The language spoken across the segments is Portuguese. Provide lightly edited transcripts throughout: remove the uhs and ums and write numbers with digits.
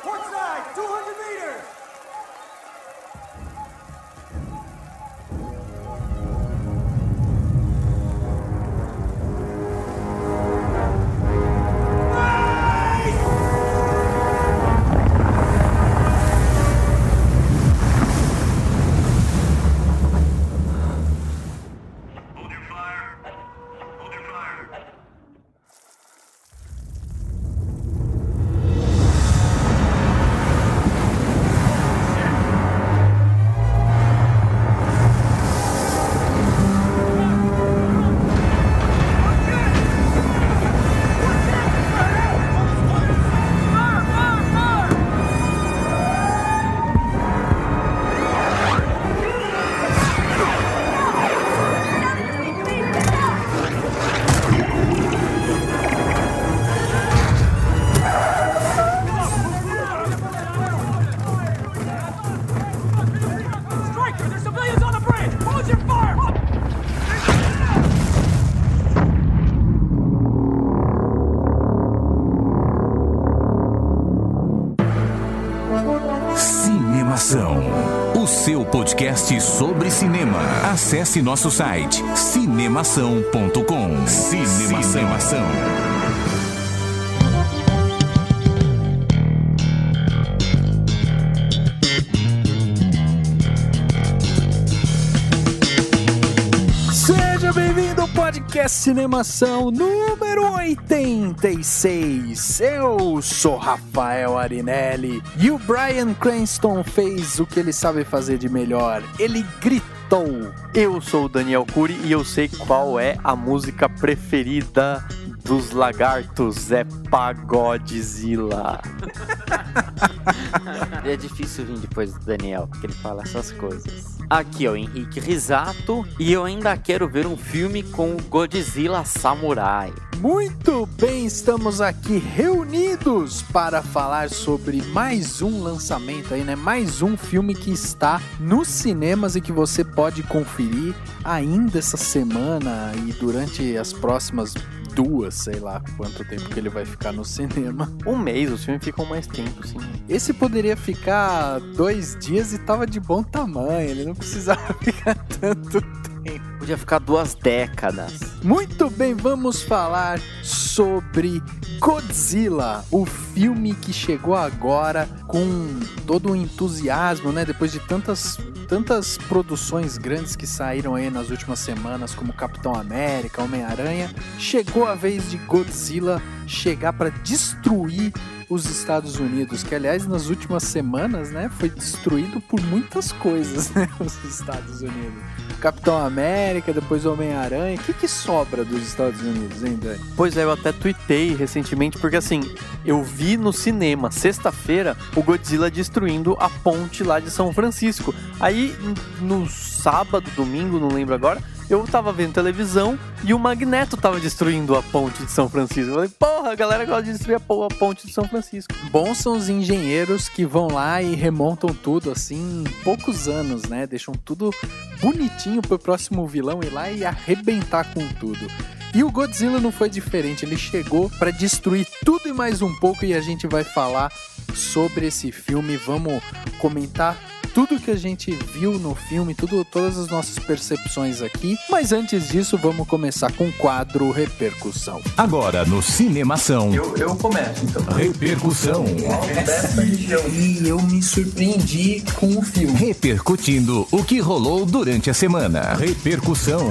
Portside, 200 meters! O seu podcast sobre cinema. Acesse nosso site cinemação.com. Cinemação. Seja bem-vindo ao podcast Cinemação número 86. Eu sou Rafael Arinelli e o Bryan Cranston fez o que ele sabe fazer de melhor. Ele gritou. Eu sou o Daniel Cury e eu sei qual é a música preferida dos lagartos. É Pagodzilla. É difícil vir depois do Daniel, porque ele fala essas coisas. Aqui é o Henrique Risato e eu ainda quero ver um filme com o Godzilla Samurai. Muito bem, estamos aqui reunidos para falar sobre mais um lançamento aí, né? Mais um filme que está nos cinemas e que você pode conferir ainda essa semana e durante as próximas duas, sei lá quanto tempo que ele vai ficar no cinema. Um mês, os filmes ficam mais tempo, sim. Esse poderia ficar 2 dias e tava de bom tamanho, ele não precisava ficar tanto tempo. Podia ficar 2 décadas. Muito bem, vamos falar sobre Godzilla, o filme que chegou agora com todo o entusiasmo, né? Depois de tantas produções grandes que saíram aí nas últimas semanas, como Capitão América, Homem-Aranha, chegou a vez de Godzilla chegar para destruir os Estados Unidos, que aliás nas últimas semanas, né, foi destruído por muitas coisas, né, os Estados Unidos. Capitão América, depois Homem-Aranha, o que sobra dos Estados Unidos, hein, Dani? Pois é, eu até tuitei recentemente, porque assim, eu vi no cinema, sexta-feira, o Godzilla destruindo a ponte lá de São Francisco. Aí, no sábado, domingo, não lembro agora, eu tava vendo televisão e o Magneto tava destruindo a ponte de São Francisco. Eu falei, porra, a galera gosta de destruir a ponte de São Francisco. Bons são os engenheiros que vão lá e remontam tudo, assim, em poucos anos, né? Deixam tudo bonitinho pro próximo vilão ir lá e arrebentar com tudo. E o Godzilla não foi diferente, ele chegou pra destruir tudo e mais um pouco e a gente vai falar sobre esse filme, vamos comentar tudo que a gente viu no filme, todas as nossas percepções aqui. Mas antes disso, vamos começar com o quadro Repercussão. Agora no Cinemação. Eu começo, então. Repercussão. E eu me surpreendi com o filme. Repercutindo o que rolou durante a semana. Repercussão.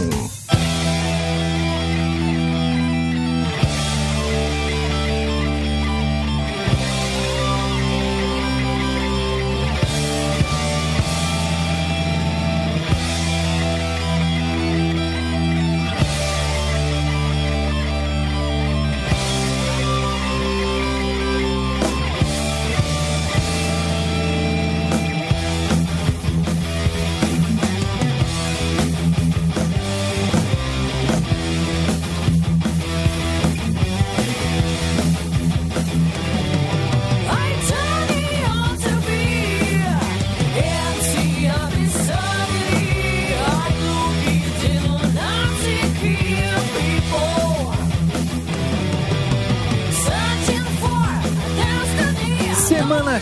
Semana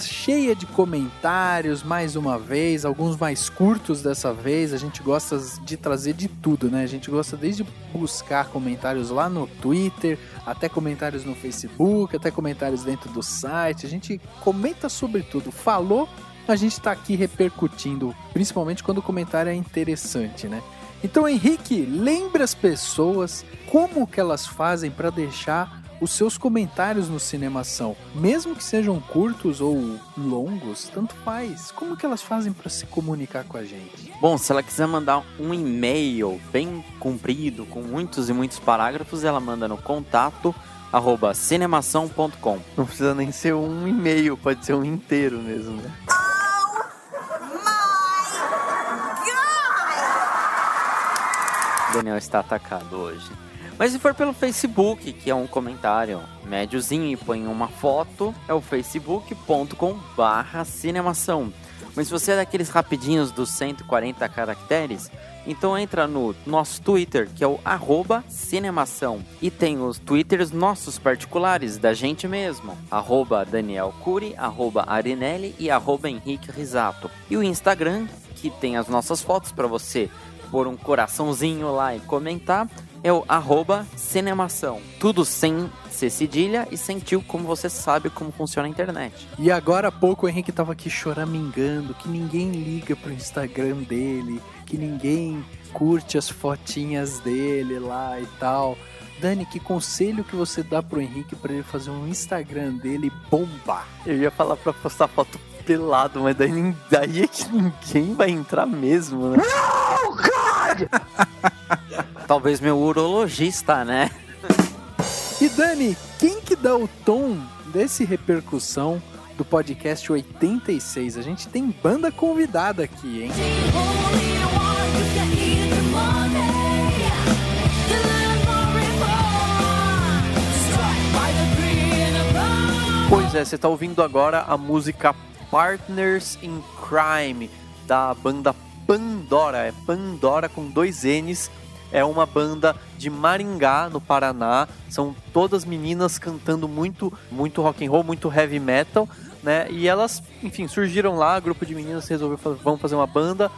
cheia de comentários, mais uma vez, alguns mais curtos dessa vez. A gente gosta de trazer de tudo, né? A gente gosta desde buscar comentários lá no Twitter, até comentários no Facebook, até comentários dentro do site. A gente comenta sobre tudo. Falou, a gente tá aqui repercutindo, principalmente quando o comentário é interessante, né? Então, Henrique, lembre as pessoas como que elas fazem para deixar os seus comentários no Cinemação, mesmo que sejam curtos ou longos, tanto faz. Como que elas fazem para se comunicar com a gente? Bom, se ela quiser mandar um e-mail bem comprido, com muitos e muitos parágrafos, ela manda no contato@cinemação.com. Não precisa nem ser um e-mail, pode ser um inteiro mesmo, né? O Daniel está atacado hoje. Mas se for pelo Facebook, que é um comentário médiozinho e põe uma foto, é o facebook.com/cinemação. Mas se você é daqueles rapidinhos dos 140 caracteres, então entra no nosso Twitter, que é o @cinemação. E tem os Twitters nossos particulares, da gente mesmo, @Daniel Cury, @Arinelli e @Henrique Risato. E o Instagram, que tem as nossas fotos para você pôr um coraçãozinho lá e comentar, é o @cinemação. Tudo sem ser cedilha e sem tio, como você sabe como funciona a internet. E agora há pouco o Henrique tava aqui choramingando, que ninguém liga pro Instagram dele, que ninguém curte as fotinhas dele lá e tal. Dani, que conselho que você dá pro Henrique pra ele fazer um Instagram dele bombar? Eu ia falar pra postar foto pelado, mas daí é que ninguém vai entrar mesmo, né? Oh, God! Talvez meu urologista, né? E Dani, quem que dá o tom desse repercussão do podcast 86? A gente tem banda convidada aqui, hein? Pois é, você tá ouvindo agora a música Partners in Crime, da banda Pandora. É Pandora com 2 N's. É uma banda de Maringá, no Paraná. São todas meninas cantando muito rock and roll, muito heavy metal, né? E elas, enfim, surgiram lá, grupo de meninas resolveu vamos fazer uma banda.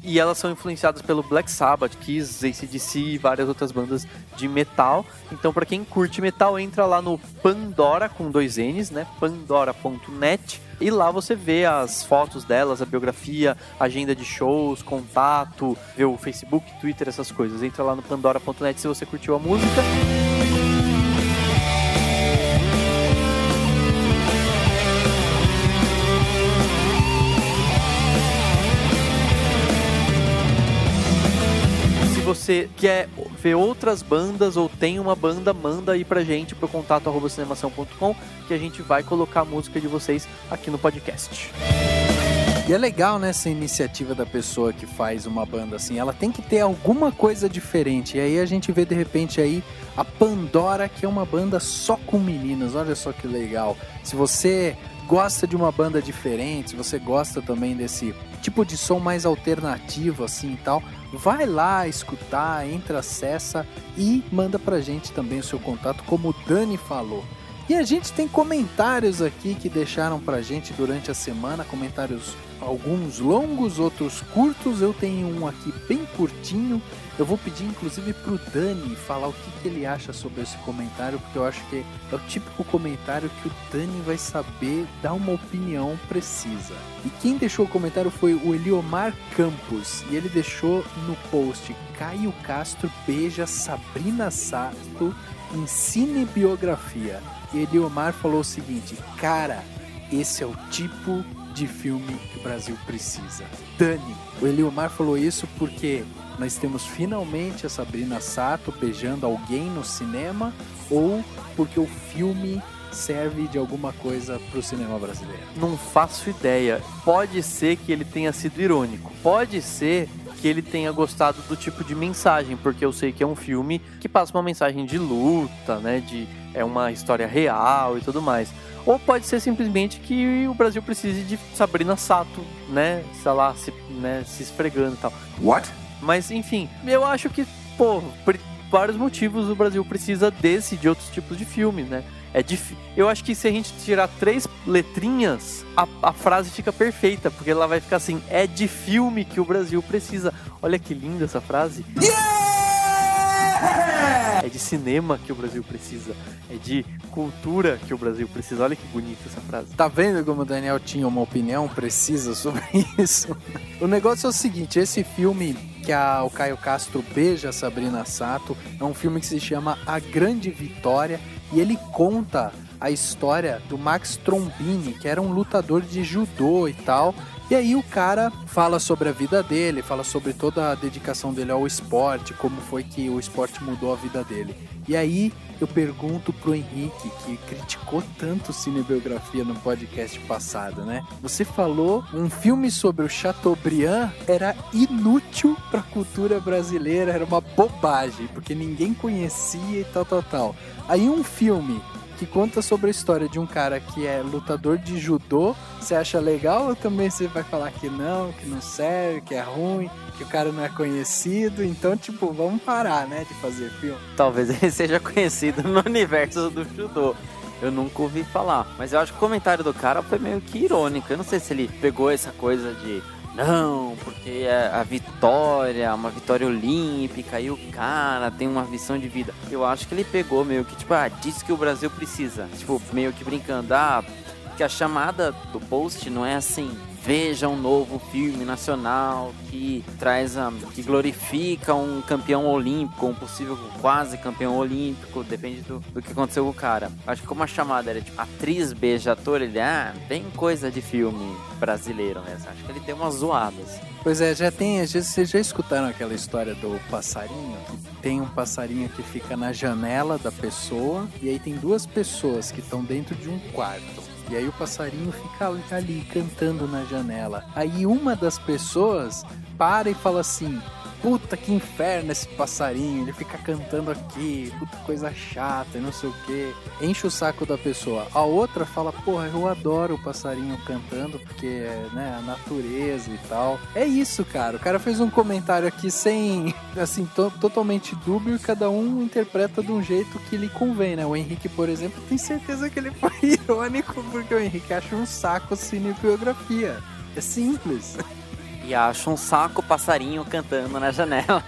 E elas são influenciadas pelo Black Sabbath, Kiss, AC/DC e várias outras bandas de metal. Então, para quem curte metal, entra lá no Pandora com 2 N's, né? Pandora.net. E lá você vê as fotos delas, a biografia, agenda de shows, contato, vê o Facebook, Twitter, essas coisas. Entra lá no Pandora.net se você curtiu a música. Se você quer ver outras bandas ou tem uma banda, manda aí pra gente pro contato@cinemação.com que a gente vai colocar a música de vocês aqui no podcast. E é legal, né, essa iniciativa da pessoa que faz uma banda assim. Ela tem que ter alguma coisa diferente. E aí a gente vê de repente aí a Pandora, que é uma banda só com meninas. Olha só que legal. Se você gosta de uma banda diferente, se você gosta também desse tipo de som mais alternativo assim e tal, vai lá escutar, entra, acessa e manda pra gente também o seu contato, como o Dani falou. E a gente tem comentários aqui que deixaram pra gente durante a semana, comentários alguns longos, outros curtos. Eu tenho um aqui bem curtinho. Eu vou pedir inclusive pro Dani falar o que ele acha sobre esse comentário, porque eu acho que é o típico comentário que o Dani vai saber dar uma opinião precisa. E quem deixou o comentário foi o Eliomar Campos, e ele deixou no post: Caio Castro beija Sabrina Sato em cinebiografia. E Eliomar falou o seguinte: cara, esse é o tipo de filme que o Brasil precisa. Dani, o Eliomar falou isso porque nós temos finalmente a Sabrina Sato beijando alguém no cinema, ou porque o filme serve de alguma coisa pro cinema brasileiro? Não faço ideia. Pode ser que ele tenha sido irônico. Pode ser que ele tenha gostado do tipo de mensagem, porque eu sei que é um filme que passa uma mensagem de luta, né? É uma história real e tudo mais. Ou pode ser simplesmente que o Brasil precise de Sabrina Sato, né? Sei lá, se esfregando e tal. What? Mas, enfim, eu acho que, vários motivos o Brasil precisa de outros tipos de filmes, né? Eu acho que se a gente tirar 3 letrinhas, a frase fica perfeita, porque ela vai ficar assim: é de filme que o Brasil precisa. Olha que linda essa frase. É de cinema que o Brasil precisa. É de cultura que o Brasil precisa. Olha que bonita essa frase. Tá vendo como o Daniel tinha uma opinião precisa sobre isso? O negócio é o seguinte, esse filme que o Caio Castro beija a Sabrina Sato é um filme que se chama A Grande Vitória e ele conta a história do Max Trombini, que era um lutador de judô e tal. E aí o cara fala sobre a vida dele, fala sobre toda a dedicação dele ao esporte, como foi que o esporte mudou a vida dele. E aí eu pergunto pro Henrique, que criticou tanto Cinebiografia no podcast passado, né? Você falou um filme sobre o Chateaubriand era inútil pra cultura brasileira, era uma bobagem, porque ninguém conhecia e tal. Aí um filme que conta sobre a história de um cara que é lutador de judô, você acha legal ou também você vai falar que não serve, que é ruim, que o cara não é conhecido? Então, tipo, vamos parar, né, de fazer filme. Talvez ele seja conhecido no universo do judô. Eu nunca ouvi falar, mas eu acho que o comentário do cara foi meio que irônico. Eu não sei se ele pegou essa coisa de não, porque a vitória, uma vitória olímpica, e o cara tem uma visão de vida. Eu acho que ele pegou meio que, tipo, diz que o Brasil precisa. Tipo, meio que brincando, que a chamada do post não é assim: veja um novo filme nacional que que glorifica um campeão olímpico, um possível quase campeão olímpico, depende do que aconteceu com o cara. Acho que como a chamada era tipo atriz beija ator, ele bem coisa de filme brasileiro mesmo. Acho que ele tem umas zoadas. Pois é, vocês já escutaram aquela história do passarinho? Que tem um passarinho que fica na janela da pessoa, e aí tem 2 pessoas que estão dentro de um quarto. E aí o passarinho fica ali cantando na janela. Aí uma das pessoas para e fala assim: puta que inferno esse passarinho, ele fica cantando aqui, puta coisa chata e não sei o que. Enche o saco da pessoa. A outra fala: porra, eu adoro o passarinho cantando porque é, né, a natureza e tal. É isso, cara. O cara fez um comentário aqui sem, assim, totalmente dúbio, e cada um interpreta de um jeito que lhe convém, né? O Henrique, por exemplo, tem certeza que ele foi irônico porque o Henrique acha um saco Cinebiografia. É simples. E acho um saco passarinho cantando na janela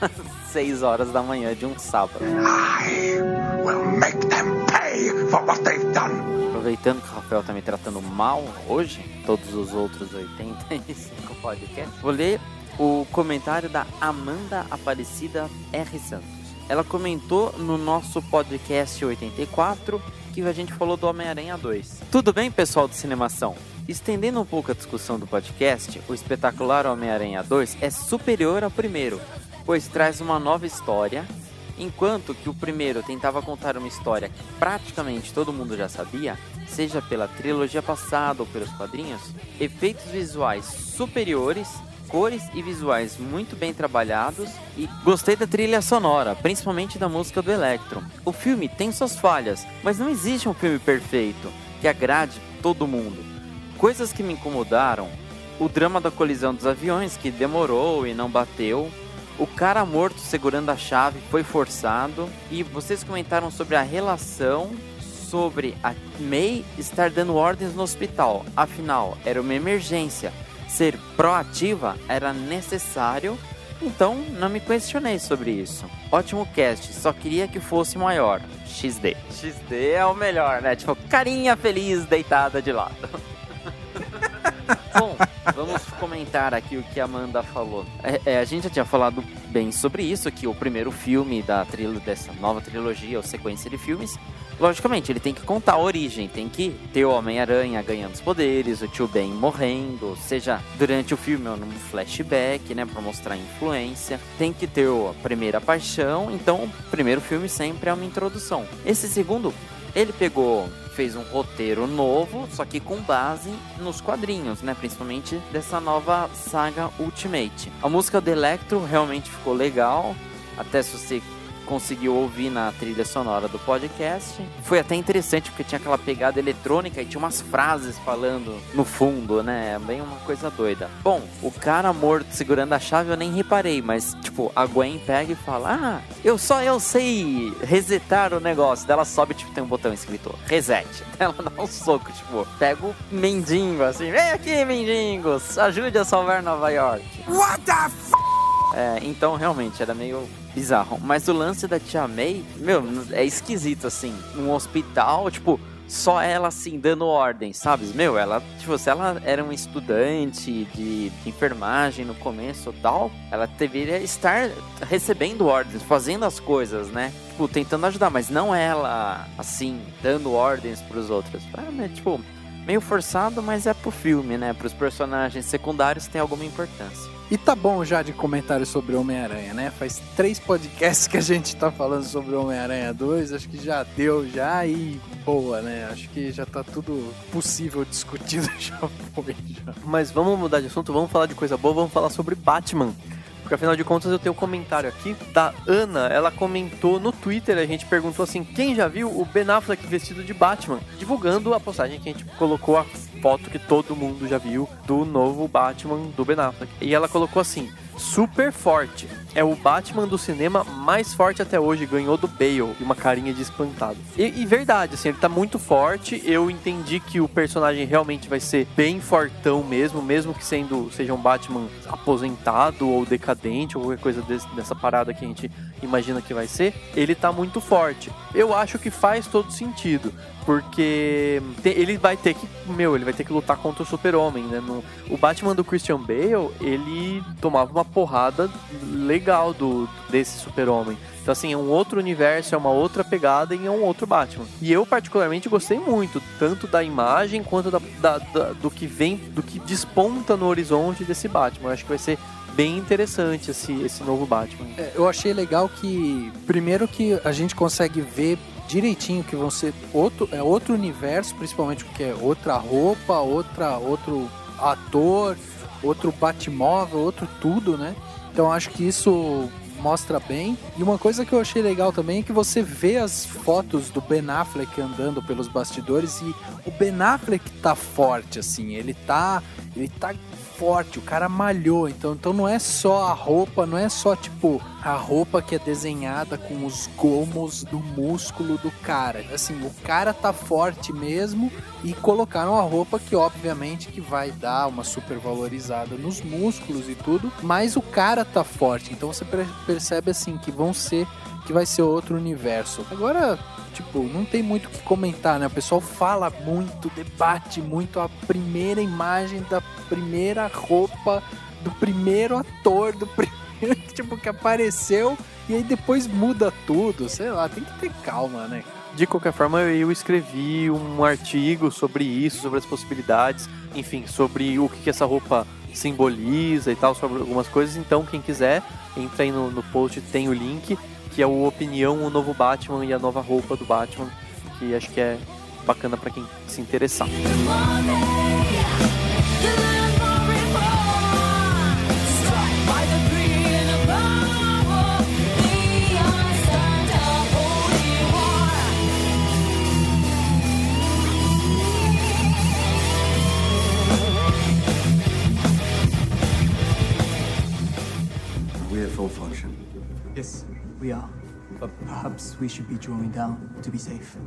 6 horas da manhã de um sábado. I will make them pay for what they've done. Aproveitando que o Rafael tá me tratando mal hoje, todos os outros 85 podcasts, vou ler o comentário da Amanda Aparecida R. Santos. Ela comentou no nosso podcast 84 que a gente falou do Homem-Aranha 2. Tudo bem, pessoal do Cinemação? Estendendo um pouco a discussão do podcast, o espetacular Homem-Aranha 2 é superior ao primeiro, pois traz uma nova história, enquanto que o primeiro tentava contar uma história que praticamente todo mundo já sabia, seja pela trilogia passada ou pelos quadrinhos. Efeitos visuais superiores, cores e visuais muito bem trabalhados, e gostei da trilha sonora, principalmente da música do Electro. O filme tem suas falhas, mas não existe um filme perfeito que agrade todo mundo. Coisas que me incomodaram: o drama da colisão dos aviões, que demorou e não bateu, o cara morto segurando a chave foi forçado, e vocês comentaram sobre a relação, sobre a May estar dando ordens no hospital. Afinal, era uma emergência. Ser proativa era necessário, então não me questionei sobre isso. Ótimo cast, só queria que fosse maior. XD. XD é o melhor, né? Tipo, carinha feliz deitada de lado. Bom, vamos comentar aqui o que a Amanda falou. A gente já tinha falado bem sobre isso, que o primeiro filme dessa nova trilogia, ou sequência de filmes, logicamente, ele tem que contar a origem, tem que ter o Homem-Aranha ganhando os poderes, o Tio Ben morrendo, seja durante o filme ou num flashback, né, pra mostrar a influência. Tem que ter a primeira paixão, então o primeiro filme sempre é uma introdução. Esse segundo, ele fez um roteiro novo, só que com base nos quadrinhos, né? Principalmente dessa nova saga Ultimate. A música do Electro realmente ficou legal, até se você conseguiu ouvir na trilha sonora do podcast. Foi até interessante, porque tinha aquela pegada eletrônica e tinha umas frases falando no fundo, né? Bem uma coisa doida. Bom, o cara morto segurando a chave eu nem reparei, mas, tipo, a Gwen pega e fala: eu sei resetar o negócio. Daí ela sobe, tipo, tem um botão escrito reset. Ela dá um soco, tipo, pega o mendigo, assim, vem aqui, mendigos, ajude a salvar Nova York. What the f***? Então, realmente, era meio bizarro. Mas o lance da Tia May, meu, é esquisito, assim. Num hospital, tipo, só ela, assim, dando ordens, sabe? Meu, ela, tipo, se ela era uma estudante de enfermagem no começo e tal, ela deveria estar recebendo ordens, fazendo as coisas, né? Tipo, tentando ajudar, mas não ela, assim, dando ordens pros outros. Tipo, meio forçado, mas é pro filme, né? Pros personagens secundários tem alguma importância. E tá bom já de comentários sobre Homem-Aranha, né? Faz 3 podcasts que a gente tá falando sobre Homem-Aranha 2, acho que já deu já e boa, né? Acho que já tá tudo possível discutido, já foi. Já. Mas vamos mudar de assunto, vamos falar de coisa boa, vamos falar sobre Batman. Porque afinal de contas eu tenho um comentário aqui da Ana, ela comentou no Twitter, a gente perguntou assim, quem já viu o Ben Affleck vestido de Batman? Divulgando a postagem que a gente colocou a foto que todo mundo já viu do novo Batman do Ben Affleck. E ela colocou assim, super forte, é o Batman do cinema mais forte até hoje, ganhou do Bale, e uma carinha de espantado. E verdade, assim, ele tá muito forte, eu entendi que o personagem realmente vai ser bem fortão mesmo que seja um Batman aposentado ou decadente, ou qualquer coisa dessa parada que a gente imagina que vai ser, ele tá muito forte. Eu acho que faz todo sentido, porque ele vai ter que lutar contra o Super-Homem, né? O Batman do Christian Bale, ele tomava uma porrada legal desse Super-Homem. Então, assim, é um outro universo, é uma outra pegada e é um outro Batman. E eu, particularmente, gostei muito, tanto da imagem quanto do que vem, do que desponta no horizonte desse Batman. Eu acho que vai ser bem interessante esse novo Batman. Eu achei legal que, primeiro que a gente consegue ver direitinho que vão ser outro universo, principalmente porque é outra roupa, outro ator, outro Batmóvel, outro tudo, né? Então acho que isso mostra bem. E uma coisa que eu achei legal também é que você vê as fotos do Ben Affleck andando pelos bastidores e o Ben Affleck tá forte, assim, ele tá forte, o cara malhou, então não é só a roupa, não é só tipo a roupa que é desenhada com os gomos do músculo do cara, assim, o cara tá forte mesmo e colocaram a roupa que obviamente que vai dar uma super valorizada nos músculos e tudo, mas o cara tá forte, então você percebe assim que vai ser outro universo. Agora, tipo, não tem muito o que comentar, né? O pessoal fala muito, debate muito a primeira imagem da primeira roupa, do primeiro ator, do primeiro tipo, que apareceu, e aí depois muda tudo, sei lá, tem que ter calma, né? De qualquer forma, eu escrevi um artigo sobre isso, sobre as possibilidades, enfim, sobre o que essa roupa simboliza e tal, sobre algumas coisas. Então, quem quiser, entra aí no post, tem o link, que é o Opinião, o novo Batman e a nova roupa do Batman, que acho que é bacana pra quem se interessar. We have full function. Yes, we are. But perhaps we should be drawing down to be safe.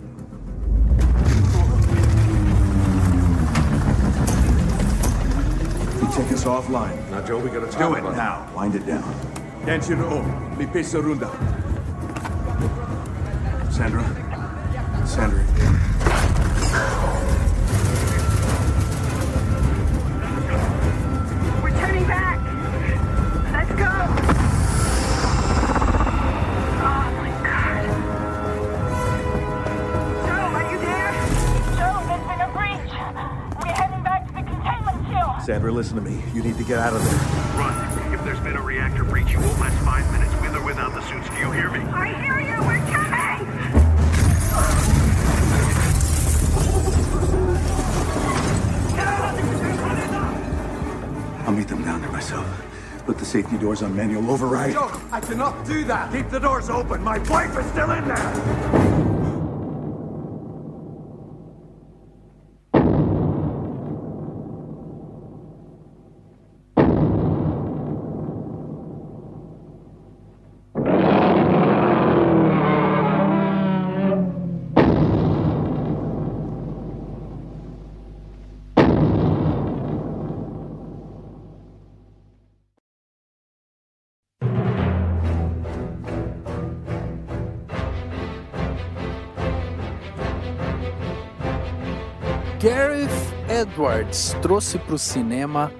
You take us offline. Now, Joe, we gotta talk Do it about now. Wind it down. Kenshiro, mi pesa runda. Sandra. We're turning back. Let's go. Oh my God. Joe, are you there? Joe, there's been a breach. We're heading back to the containment shield. Sandra, listen to me. You need to get out of there. Run. If there's been a reactor breach, you won't last 5 minutes with or without the suits. Do you hear me? I hear you. We're coming. I'll meet them down there myself. Put the safety doors on manual override. Joe, I cannot do that. Keep the doors open. My wife is still in there. Gareth Edwards trouxe para o cinema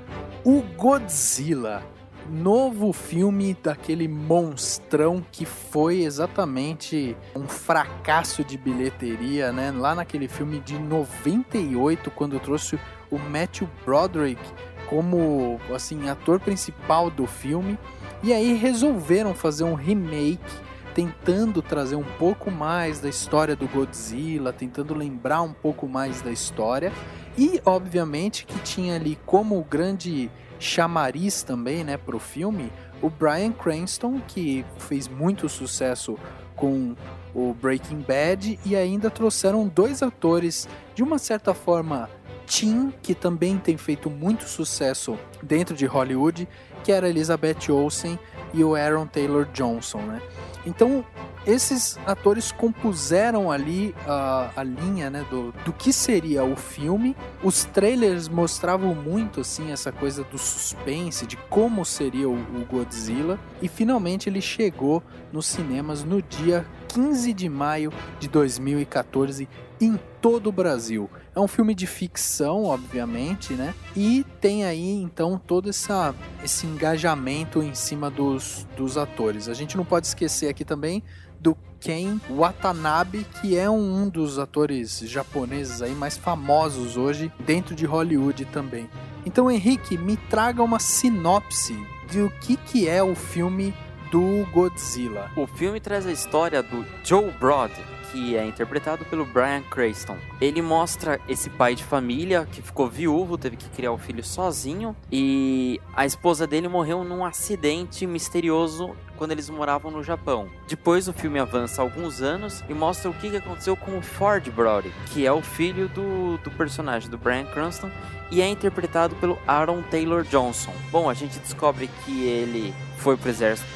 o Godzilla, novo filme daquele monstrão que foi exatamente um fracasso de bilheteria, né? Lá naquele filme de 98, quando trouxe o Matthew Broderick como assim, ator principal do filme, e aí resolveram fazer um remake tentando trazer um pouco mais da história do Godzilla, tentando lembrar um pouco mais da história, e obviamente que tinha ali como grande chamariz também, né, pro filme, o Bryan Cranston, que fez muito sucesso com o Breaking Bad, e ainda trouxeram dois atores de uma certa forma teen, que também tem feito muito sucesso dentro de Hollywood, que era a Elizabeth Olsen e o Aaron Taylor Johnson, né? Então, esses atores compuseram ali a linha, né, do que seria o filme. Os trailers mostravam muito assim, essa coisa do suspense, de como seria o Godzilla. E finalmente ele chegou nos cinemas no dia 15 de maio de 2014 em todo o Brasil. É um filme de ficção, obviamente, né? E tem aí, então, todo esse engajamento em cima dos atores. A gente não pode esquecer aqui também do Ken Watanabe, que é um dos atores japoneses aí mais famosos hoje dentro de Hollywood também. Então, Henrique, me traga uma sinopse do que é o filme do Godzilla. O filme traz a história do Joe Brod, que é interpretado pelo Bryan Cranston. Ele mostra esse pai de família que ficou viúvo, teve que criar o filho sozinho, e a esposa dele morreu num acidente misterioso quando eles moravam no Japão. Depois o filme avança alguns anos e mostra o que aconteceu com o Ford Brody, que é o filho do personagem do Bryan Cranston, e é interpretado pelo Aaron Taylor Johnson. Bom, a gente descobre que ele foi pro exército,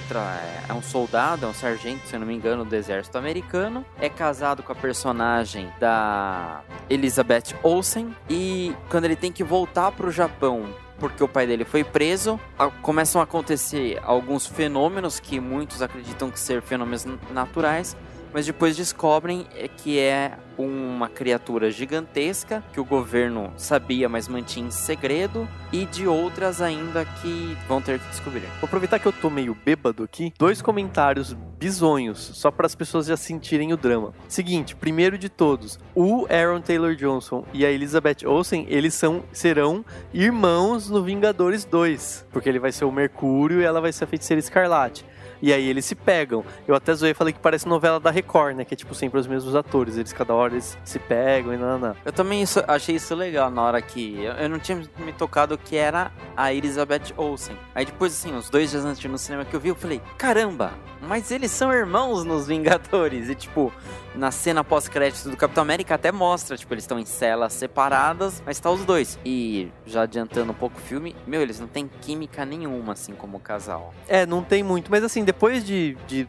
é um soldado, é um sargento, se eu não me engano, do exército americano, é casado com a personagem da Elizabeth Olsen, e quando ele tem que voltar pro Japão porque o pai dele foi preso, começam a acontecer alguns fenômenos que muitos acreditam que ser fenômenos naturais, mas depois descobrem que é uma criatura gigantesca que o governo sabia, mas mantinha em segredo, e de outras ainda que vão ter que descobrir. Vou aproveitar que eu tô meio bêbado aqui, 2 comentários bizonhos, só para as pessoas já sentirem o drama. Seguinte, primeiro de todos, o Aaron Taylor Johnson e a Elizabeth Olsen, eles serão irmãos no Vingadores 2, porque ele vai ser o Mercúrio e ela vai ser a Feiticeira Escarlate. E aí eles se pegam. Eu até zoei e falei que parece novela da Record, né? Que é tipo sempre os mesmos atores. Eles cada hora eles se pegam e não. Eu também achei isso legal na hora que... Eu não tinha me tocado que era a Elizabeth Olsen. Aí depois, assim, uns 2 dias antes no cinema que eu vi, eu falei, caramba, mas eles são irmãos nos Vingadores. E tipo, na cena pós-crédito do Capitão América até mostra, tipo, eles estão em celas separadas, mas tá os dois. E já adiantando um pouco o filme, eles não têm química nenhuma, assim, como casal. É, não tem muito, mas assim, depois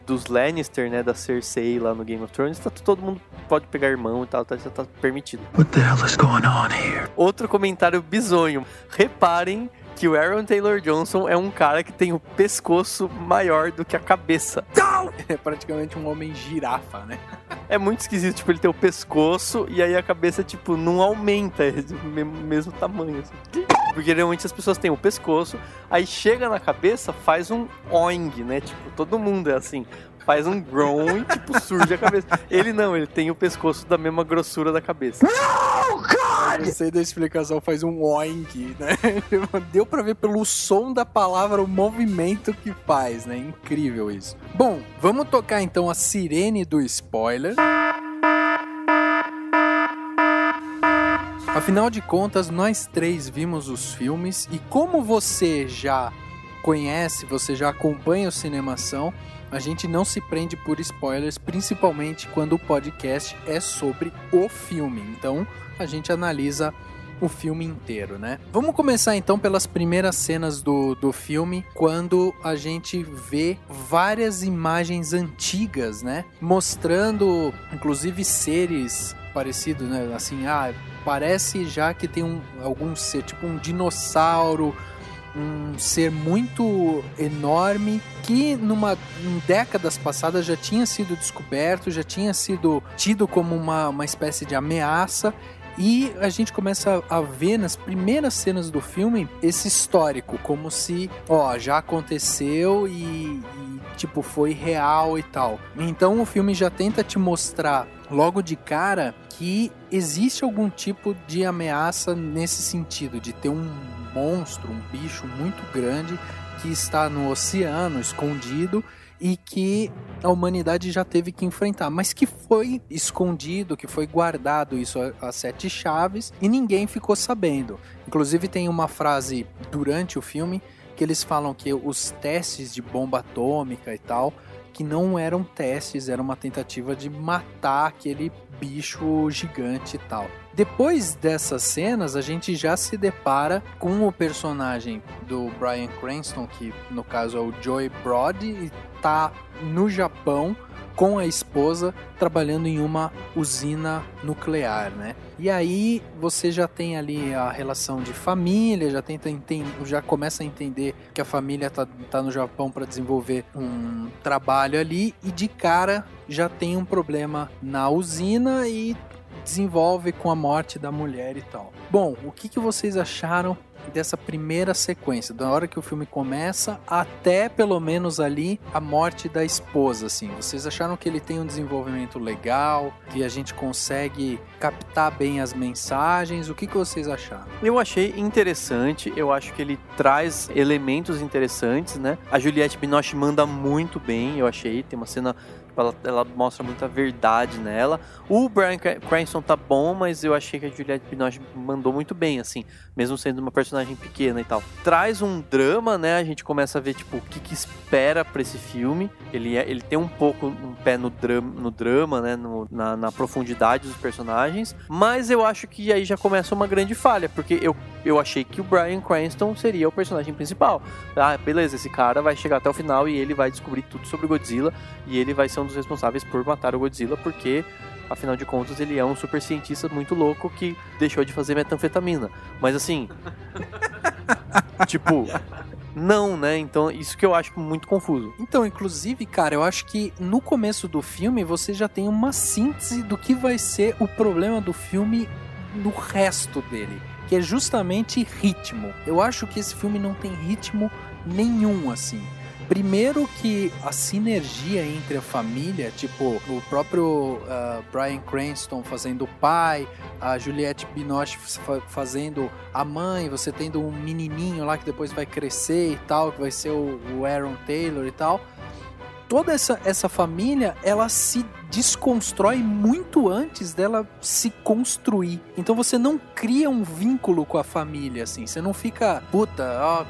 dos Lannister, né, da Cersei lá no Game of Thrones, todo mundo pode pegar irmão e tal, já tá permitido. What the hell is going on here? Outro comentário bizonho. Reparem que o Aaron Taylor Johnson é um cara que tem o pescoço maior do que a cabeça. É praticamente um homem girafa, né? É muito esquisito, tipo, ele tem o pescoço e aí a cabeça, tipo, não aumenta, é do mesmo tamanho, assim. Porque geralmente as pessoas têm o pescoço, aí chega na cabeça, faz um oing, né? Tipo, todo mundo é assim. Faz um groan e, tipo, surge a cabeça. Ele não, ele tem o pescoço da mesma grossura da cabeça. No, God! Eu sei da explicação, faz um oing, né? Deu pra ver pelo som da palavra o movimento que faz, né? Incrível isso. Bom, vamos tocar então a sirene do spoiler. Afinal de contas, nós 3 vimos os filmes e como você já conhece, você já acompanha o Cinemação, a gente não se prende por spoilers, principalmente quando o podcast é sobre o filme. Então, a gente analisa o filme inteiro, né? Vamos começar então pelas primeiras cenas do filme, quando a gente vê várias imagens antigas, né? Mostrando, inclusive, seres parecidos, né? Assim, parece já que tem algum ser, tipo um dinossauro, um ser muito enorme que em décadas passadas já tinha sido descoberto, já tinha sido tido como uma espécie de ameaça. E a gente começa a ver nas primeiras cenas do filme esse histórico, como se, já aconteceu e tipo, foi real e tal. Então o filme já tenta te mostrar logo de cara que existe algum tipo de ameaça nesse sentido, de ter um monstro, um bicho muito grande que está no oceano, escondido, e que a humanidade já teve que enfrentar, mas que foi escondido, que foi guardado isso a 7 chaves e ninguém ficou sabendo. Inclusive tem uma frase durante o filme que eles falam que os testes de bomba atômica e tal, que não eram testes, era uma tentativa de matar aquele bicho gigante e tal. Depois dessas cenas, a gente já se depara com o personagem do Bryan Cranston, que no caso é o Joey Brody, e tá no Japão com a esposa trabalhando em uma usina nuclear, né? E aí você já tem ali a relação de família, já começa a entender que a família tá no Japão para desenvolver um trabalho ali, e de cara já tem um problema na usina e desenvolve com a morte da mulher e tal. Bom, o que vocês acharam dessa primeira sequência, da hora que o filme começa até pelo menos ali a morte da esposa, assim? Vocês acharam que ele tem um desenvolvimento legal, que a gente consegue captar bem as mensagens? O que vocês acharam? Eu achei interessante, eu acho que ele traz elementos interessantes, né? A Juliette Binoche manda muito bem, eu achei, tem uma cena... Ela mostra muita verdade nela. O Bryan Cranston tá bom, mas eu achei que a Juliette Binoche mandou muito bem, assim, mesmo sendo uma personagem pequena e tal. Traz um drama, né? A gente começa a ver, tipo, o que espera pra esse filme. Ele tem um pouco um pé no drama, né? Na profundidade dos personagens. Mas eu acho que aí já começa uma grande falha, porque eu achei que o Bryan Cranston seria o personagem principal. Beleza, esse cara vai chegar até o final e ele vai descobrir tudo sobre o Godzilla, e ele vai ser um dos responsáveis por matar o Godzilla, porque afinal de contas ele é um super cientista muito louco que deixou de fazer metanfetamina. Mas assim, tipo, não, né? Então isso que eu acho muito confuso. Então, inclusive, cara, eu acho que no começo do filme você já tem uma síntese do que vai ser o problema do filme no resto dele, que é justamente ritmo. Eu acho que esse filme não tem ritmo nenhum, assim. Primeiro que a sinergia entre a família, tipo, o próprio Bryan Cranston fazendo o pai, a Juliette Binoche fazendo a mãe, você tendo um menininho lá que depois vai crescer e tal, que vai ser o Aaron Taylor e tal. Toda essa família, ela se desconstrói muito antes dela se construir. Então você não cria um vínculo com a família, assim. Você não fica,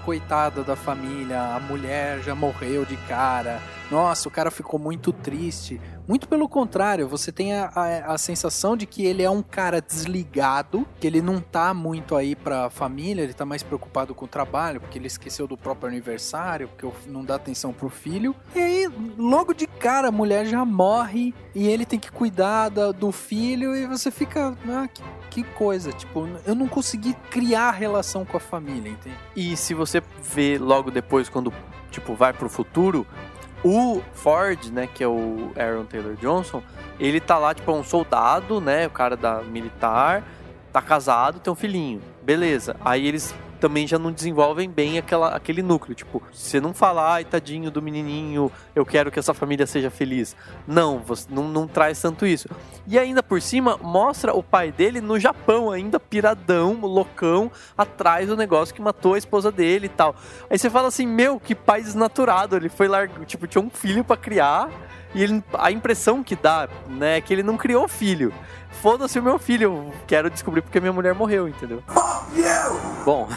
coitada da família, a mulher já morreu de cara. Nossa, o cara ficou muito triste. Muito pelo contrário, você tem a sensação de que ele é um cara desligado, que ele não tá muito aí pra família, ele tá mais preocupado com o trabalho, porque ele esqueceu do próprio aniversário, porque não dá atenção pro filho. E aí, logo de cara, a mulher já morre e ele tem que cuidar do filho, e você fica, que coisa, tipo, eu não consegui criar relação com a família, entende? E se você vê logo depois, quando, tipo, vai pro futuro, o Ford, né, que é o Aaron Taylor Johnson, ele tá lá, tipo, um soldado, né, o cara da militar, tá casado, tem um filhinho, beleza. Aí eles também já não desenvolvem bem aquele núcleo, tipo, você não fala, ai, tadinho do menininho, eu quero que essa família seja feliz. Não, você não traz tanto isso. E ainda por cima, mostra o pai dele no Japão, ainda piradão, loucão, atrás do negócio que matou a esposa dele e tal. Aí você fala assim, que pai desnaturado, ele foi largo, tipo, tinha um filho pra criar, E a impressão que dá, né, é que ele não criou filho. Foda-se o meu filho, eu quero descobrir porque minha mulher morreu, entendeu? Bom,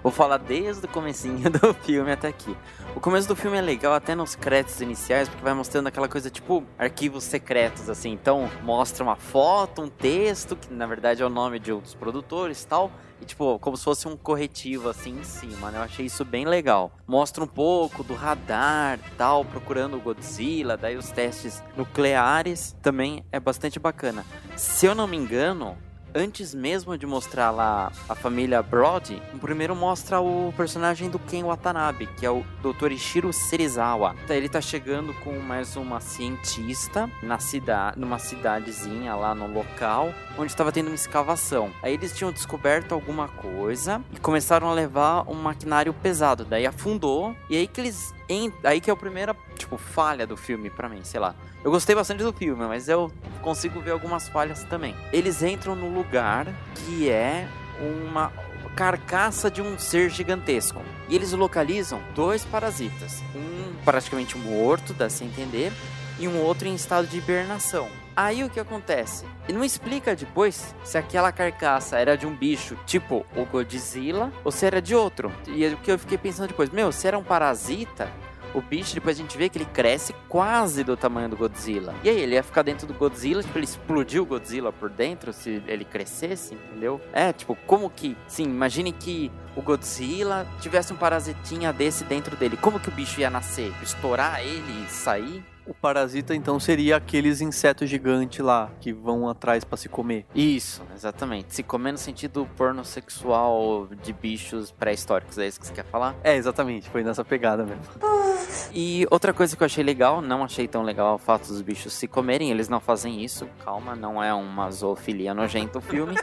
vou falar desde o comecinho do filme até aqui. O começo do filme é legal até nos créditos iniciais, porque vai mostrando aquela coisa tipo arquivos secretos, assim. Então mostra uma foto, um texto, que na verdade é o nome de um dos produtores e tal. E tipo, como se fosse um corretivo assim em cima, né? Eu achei isso bem legal. Mostra um pouco do radar e tal, procurando o Godzilla, daí os testes nucleares, também é bastante bacana. Se eu não me engano, antes mesmo de mostrar lá a família Brody, primeiro mostra o personagem do Ken Watanabe, que é o Dr. Ishiro Serizawa. Ele tá chegando com mais uma cientista numa cidadezinha lá no local, onde estava tendo uma escavação. Aí eles tinham descoberto alguma coisa e começaram a levar um maquinário pesado. Daí afundou, e aí que eles... Aí que é a primeira, tipo, falha do filme pra mim, sei lá. Eu gostei bastante do filme, mas eu consigo ver algumas falhas também. Eles entram no lugar que é uma carcaça de um ser gigantesco. E eles localizam 2 parasitas. Um praticamente morto, dá-se a entender, e um outro em estado de hibernação. Aí o que acontece? E não explica depois se aquela carcaça era de um bicho tipo o Godzilla ou se era de outro. E o que eu fiquei pensando depois, se era um parasita, o bicho depois a gente vê que ele cresce quase do tamanho do Godzilla. E aí ele ia ficar dentro do Godzilla, tipo, ele explodiu o Godzilla por dentro se ele crescesse, entendeu? Tipo, como que... Sim, imagine que o Godzilla tivesse um parasitinha desse dentro dele. Como que o bicho ia nascer? Estourar ele e sair? O parasita, então, seria aqueles insetos gigantes lá, que vão atrás pra se comer. Isso, exatamente. Se comer no sentido porno sexual de bichos pré-históricos, é isso que você quer falar? É, exatamente, foi nessa pegada mesmo. E outra coisa que eu achei legal, não achei tão legal o fato dos bichos se comerem, eles não fazem isso, calma, não é uma zoofilia nojenta o filme.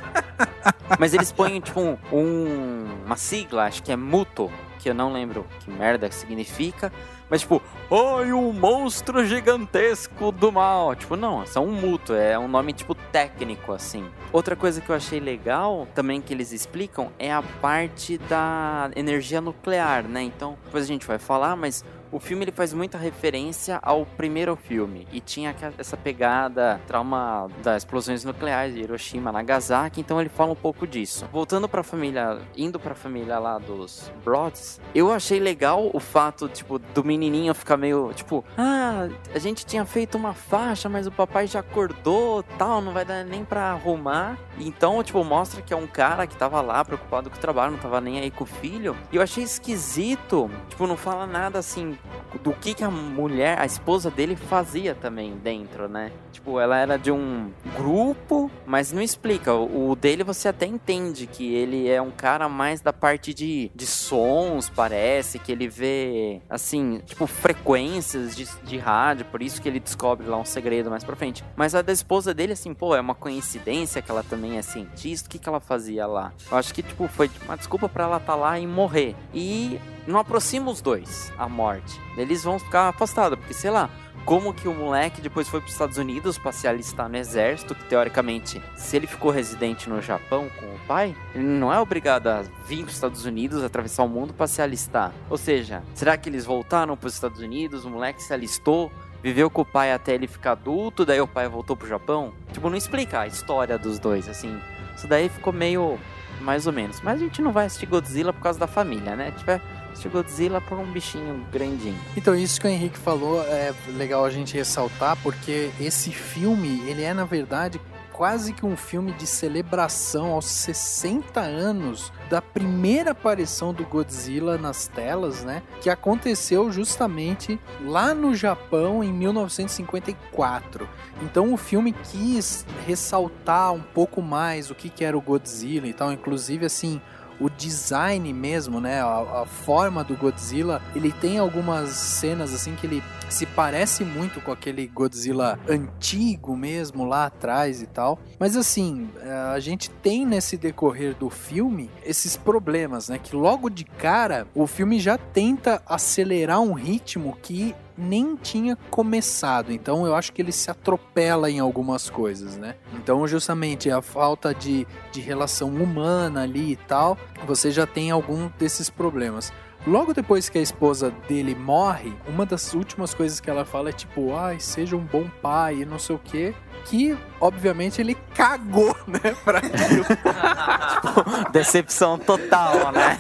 Mas eles põem, tipo, uma sigla, acho que é MUTO, que eu não lembro que merda que significa, mas tipo, oi, um monstro gigantesco do mal. Tipo, não, é só um MUTO, é um nome tipo técnico, assim. Outra coisa que eu achei legal, também que eles explicam, é a parte da energia nuclear, né? Então, depois a gente vai falar, mas o filme ele faz muita referência ao primeiro filme. E tinha essa pegada, trauma das explosões nucleares de Hiroshima, Nagasaki, então ele fala um pouco disso. Voltando pra família, indo pra família lá dos Brods, eu achei legal o fato, tipo, do menininho ficar meio, tipo, a gente tinha feito uma faixa, mas o papai já acordou, tal, não vai dar nem pra arrumar. Então, tipo, mostra que é um cara que tava lá preocupado com o trabalho, não tava nem aí com o filho. E eu achei esquisito, tipo, não fala nada assim do que a mulher, a esposa dele fazia também dentro, né? Tipo, ela era de um grupo, mas não explica. O dele você até entende que ele é um cara mais da parte de sons, parece, que ele vê, assim, tipo, frequências de rádio, por isso que ele descobre lá um segredo mais pra frente. Mas a da esposa dele, assim, é uma coincidência que ela também é cientista, o que ela fazia lá? Eu acho que, tipo, foi uma desculpa pra ela estar lá e morrer. E não aproxima os dois, a morte. Eles vão ficar afastados, porque, sei lá, como que o moleque depois foi para os Estados Unidos para se alistar no exército, que teoricamente, se ele ficou residente no Japão com o pai, ele não é obrigado a vir para os Estados Unidos, atravessar o mundo para se alistar. Ou seja, será que eles voltaram para os Estados Unidos, o moleque se alistou, viveu com o pai até ele ficar adulto, daí o pai voltou pro Japão? Tipo, não explica a história dos dois, assim. Isso daí ficou meio mais ou menos. Mas a gente não vai assistir Godzilla por causa da família, né? Tipo, assistir Godzilla por um bichinho grandinho. Então, isso que o Henrique falou é legal a gente ressaltar, porque esse filme, ele é, na verdade, quase que um filme de celebração aos 60 anos da primeira aparição do Godzilla nas telas, né? Que aconteceu justamente lá no Japão em 1954. Então o filme quis ressaltar um pouco mais o que era o Godzilla e tal, inclusive assim, o design mesmo, né, a forma do Godzilla, ele tem algumas cenas assim que ele se parece muito com aquele Godzilla antigo mesmo lá atrás e tal, mas assim, a gente tem nesse decorrer do filme esses problemas, né, que logo de cara o filme já tenta acelerar um ritmo que nem tinha começado, então eu acho que ele se atropela em algumas coisas, né? Então justamente a falta de relação humana ali e tal, você já tem algum desses problemas. logo depois que a esposa dele morre, uma das últimas coisas que ela fala é tipo, ai, seja um bom pai e não sei o quê. Que, obviamente, ele cagou, né, pra aquilo. Tipo, decepção total, né?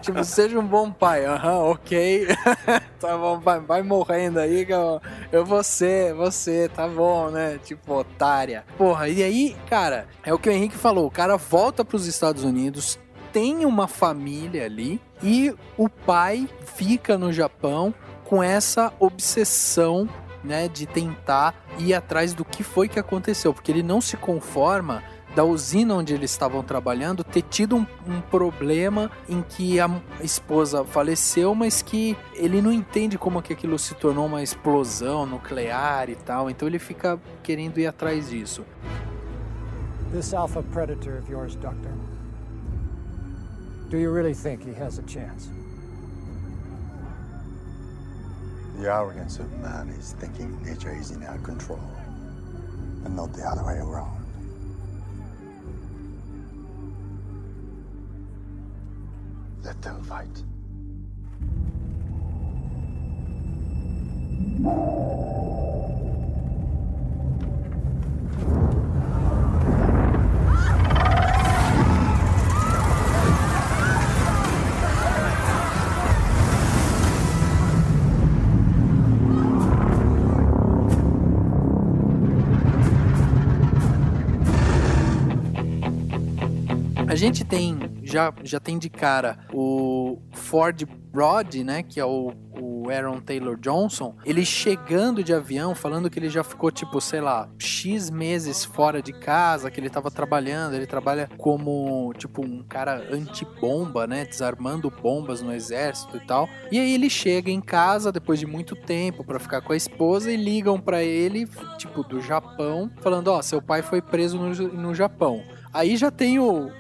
Tipo, seja um bom pai. Ok. Tá bom, vai morrendo aí que eu vou ser, você, tá bom, né? Tipo, otária. Porra, e aí, cara, é o que o Henrique falou. O cara volta pros Estados Unidos, tem uma família ali, e o pai fica no Japão com essa obsessão, né, de tentar ir atrás do que foi que aconteceu, porque ele não se conforma da usina onde eles estavam trabalhando ter tido um problema em que a esposa faleceu, mas que ele não entende como que aquilo se tornou uma explosão nuclear e tal, então ele fica querendo ir atrás disso. This alpha predator of yours, Doctor, do you really think he has a chance? The arrogance of man is thinking nature is in our control, and not the other way around. Let them fight. A gente tem, já tem de cara o Ford Brody, né, que é o Aaron Taylor Johnson, ele chegando de avião, falando que ele já ficou, tipo, sei lá, X meses fora de casa, que ele tava trabalhando, ele trabalha como, tipo, um cara antibomba, né, desarmando bombas no exército e tal. E aí ele chega em casa, depois de muito tempo, pra ficar com a esposa, e ligam pra ele, tipo, do Japão, falando, ó, seu pai foi preso no Japão. Aí já tem o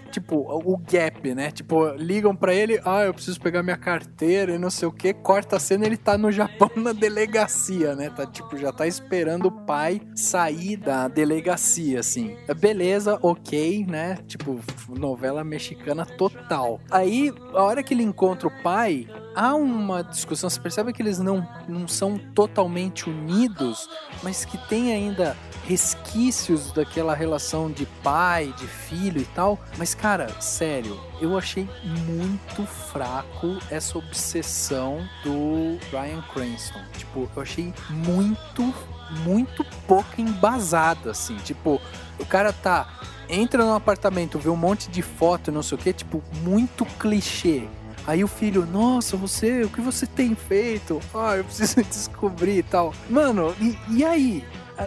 gap, né? Tipo, ligam pra ele, eu preciso pegar minha carteira e não sei o que, corta a cena, ele tá no Japão na delegacia, né? Tá, tipo, já tá esperando o pai sair da delegacia, assim. Beleza, ok, né? Tipo, novela mexicana total. Aí, a hora que ele encontra o pai, há uma discussão, você percebe que eles não são totalmente unidos, mas que tem ainda resquícios daquela relação de pai, de filho e tal. Mas, cara, sério, eu achei muito fraco essa obsessão do Bryan Cranston. Tipo, eu achei muito pouco embasada, assim. Tipo, o cara entra num apartamento, vê um monte de foto, não sei o que, tipo, muito clichê. Aí o filho, nossa, o que você tem feito? Eu preciso descobrir e tal. Mano, e aí?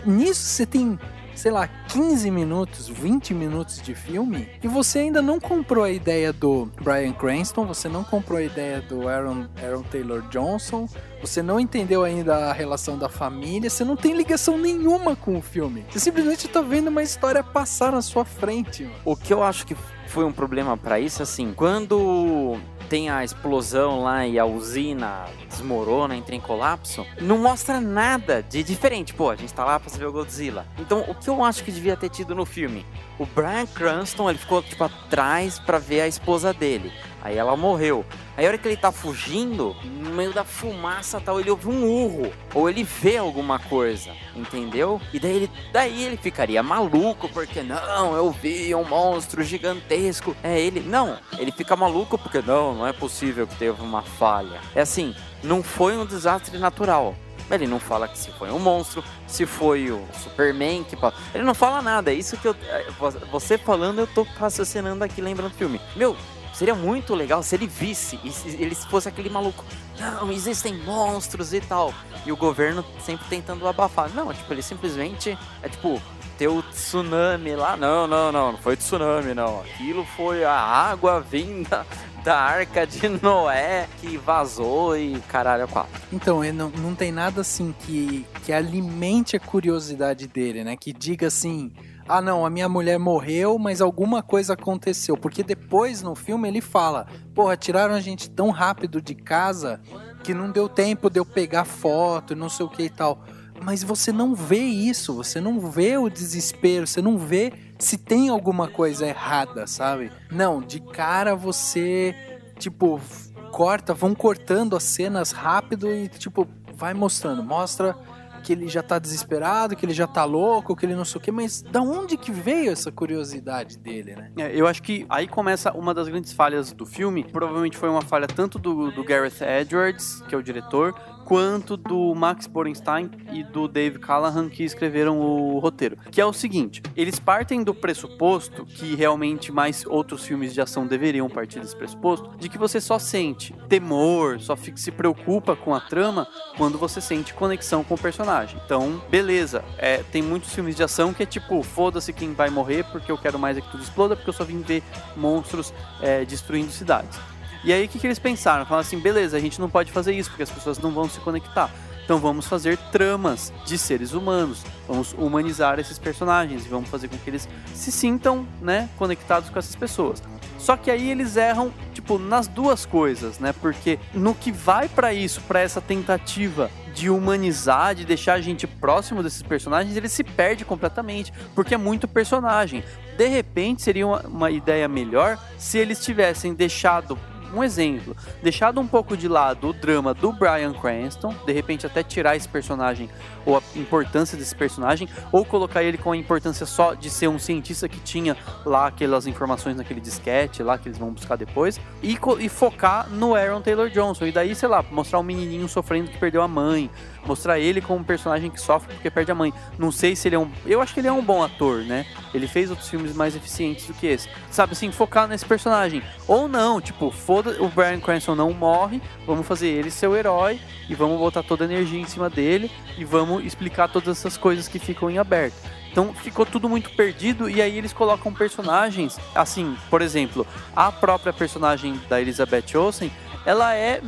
Nisso você tem, sei lá, 15 minutos, 20 minutos de filme e você ainda não comprou a ideia do Bryan Cranston, você não comprou a ideia do Aaron Taylor Johnson, você não entendeu ainda a relação da família, você não tem ligação nenhuma com o filme. Você simplesmente tá vendo uma história passar na sua frente. Mano. O que eu acho que foi um problema pra isso, assim, quando tem a explosão lá e a usina desmorona, entra em colapso, não mostra nada de diferente. Pô, a gente tá lá pra ver o Godzilla. Então, o que eu acho que devia ter tido no filme? O Bryan Cranston, ele ficou, tipo, atrás pra ver a esposa dele. Aí ela morreu. Aí a hora que ele tá fugindo, no meio da fumaça tal, ele ouve um urro. Ou ele vê alguma coisa, entendeu? E daí ele ficaria maluco, porque não, eu vi um monstro gigantesco. Ele fica maluco porque não é possível que teve uma falha. É assim, não foi um desastre natural. Ele não fala que se foi um monstro, se foi o Superman, ele não fala nada. É isso que você falando, eu tô raciocinando aqui, lembrando do filme. Seria muito legal se ele visse, e se ele fosse aquele maluco, não, existem monstros e tal, e o governo sempre tentando abafar. Não, tipo, ele simplesmente, ter o tsunami lá, não foi tsunami, não, aquilo foi a água vinda da Arca de Noé que vazou e caralho, 4. Então, não tem nada assim que alimente a curiosidade dele, né, que diga assim... não, a minha mulher morreu, mas alguma coisa aconteceu. Porque depois, no filme, ele fala... Porra, tiraram a gente tão rápido de casa que não deu tempo de eu pegar foto, não sei o que e tal. Mas você não vê isso, você não vê o desespero, você não vê se tem alguma coisa errada, sabe? Não, de cara você, vão cortando as cenas rápido e, tipo, vai mostrando. Mostra que ele já tá desesperado, que ele já tá louco, que ele não sei o quê, mas da onde que veio essa curiosidade dele, né? Eu acho que aí começa uma das grandes falhas do filme. Provavelmente foi uma falha tanto do Gareth Edwards, que é o diretor, quanto do Max Borenstein e do Dave Callahan, que escreveram o roteiro. Que é o seguinte, eles partem do pressuposto, que realmente mais outros filmes de ação deveriam partir desse pressuposto, de que você só sente temor, se preocupa com a trama quando você sente conexão com o personagem. Então, beleza, tem muitos filmes de ação que é tipo, foda-se quem vai morrer, porque eu quero mais é que tudo exploda, porque eu só vim ver monstros destruindo cidades. E aí, o que eles pensaram? Falaram assim, beleza, a gente não pode fazer isso, porque as pessoas não vão se conectar. Então vamos fazer tramas de seres humanos, vamos humanizar esses personagens e vamos fazer com que eles se sintam, né, conectados com essas pessoas. Só que aí eles erram, tipo, nas duas coisas, né? Porque no que vai pra isso, pra essa tentativa de humanizar, de deixar a gente próximo desses personagens, ele se perde completamente, porque é muito personagem. De repente, seria uma ideia melhor se eles tivessem deixado... Um exemplo, deixado um pouco de lado o drama do Bryan Cranston, de repente até tirar esse personagem, ou a importância desse personagem, ou colocar ele com a importância só de ser um cientista que tinha lá aquelas informações naquele disquete lá que eles vão buscar depois, e focar no Aaron Taylor Johnson, e daí, sei lá, mostrar um menininho sofrendo que perdeu a mãe, mostrar ele como um personagem que sofre porque perde a mãe. Não sei se ele é eu acho que ele é um bom ator, né? Ele fez outros filmes mais eficientes do que esse. Sabe assim, focar nesse personagem. Ou não, tipo, o Bryan Cranston não morre, vamos fazer ele ser o herói e vamos botar toda a energia em cima dele e vamos explicar todas essas coisas que ficam em aberto. Então ficou tudo muito perdido e aí eles colocam personagens, assim, por exemplo, a própria personagem da Elizabeth Olsen, ela é,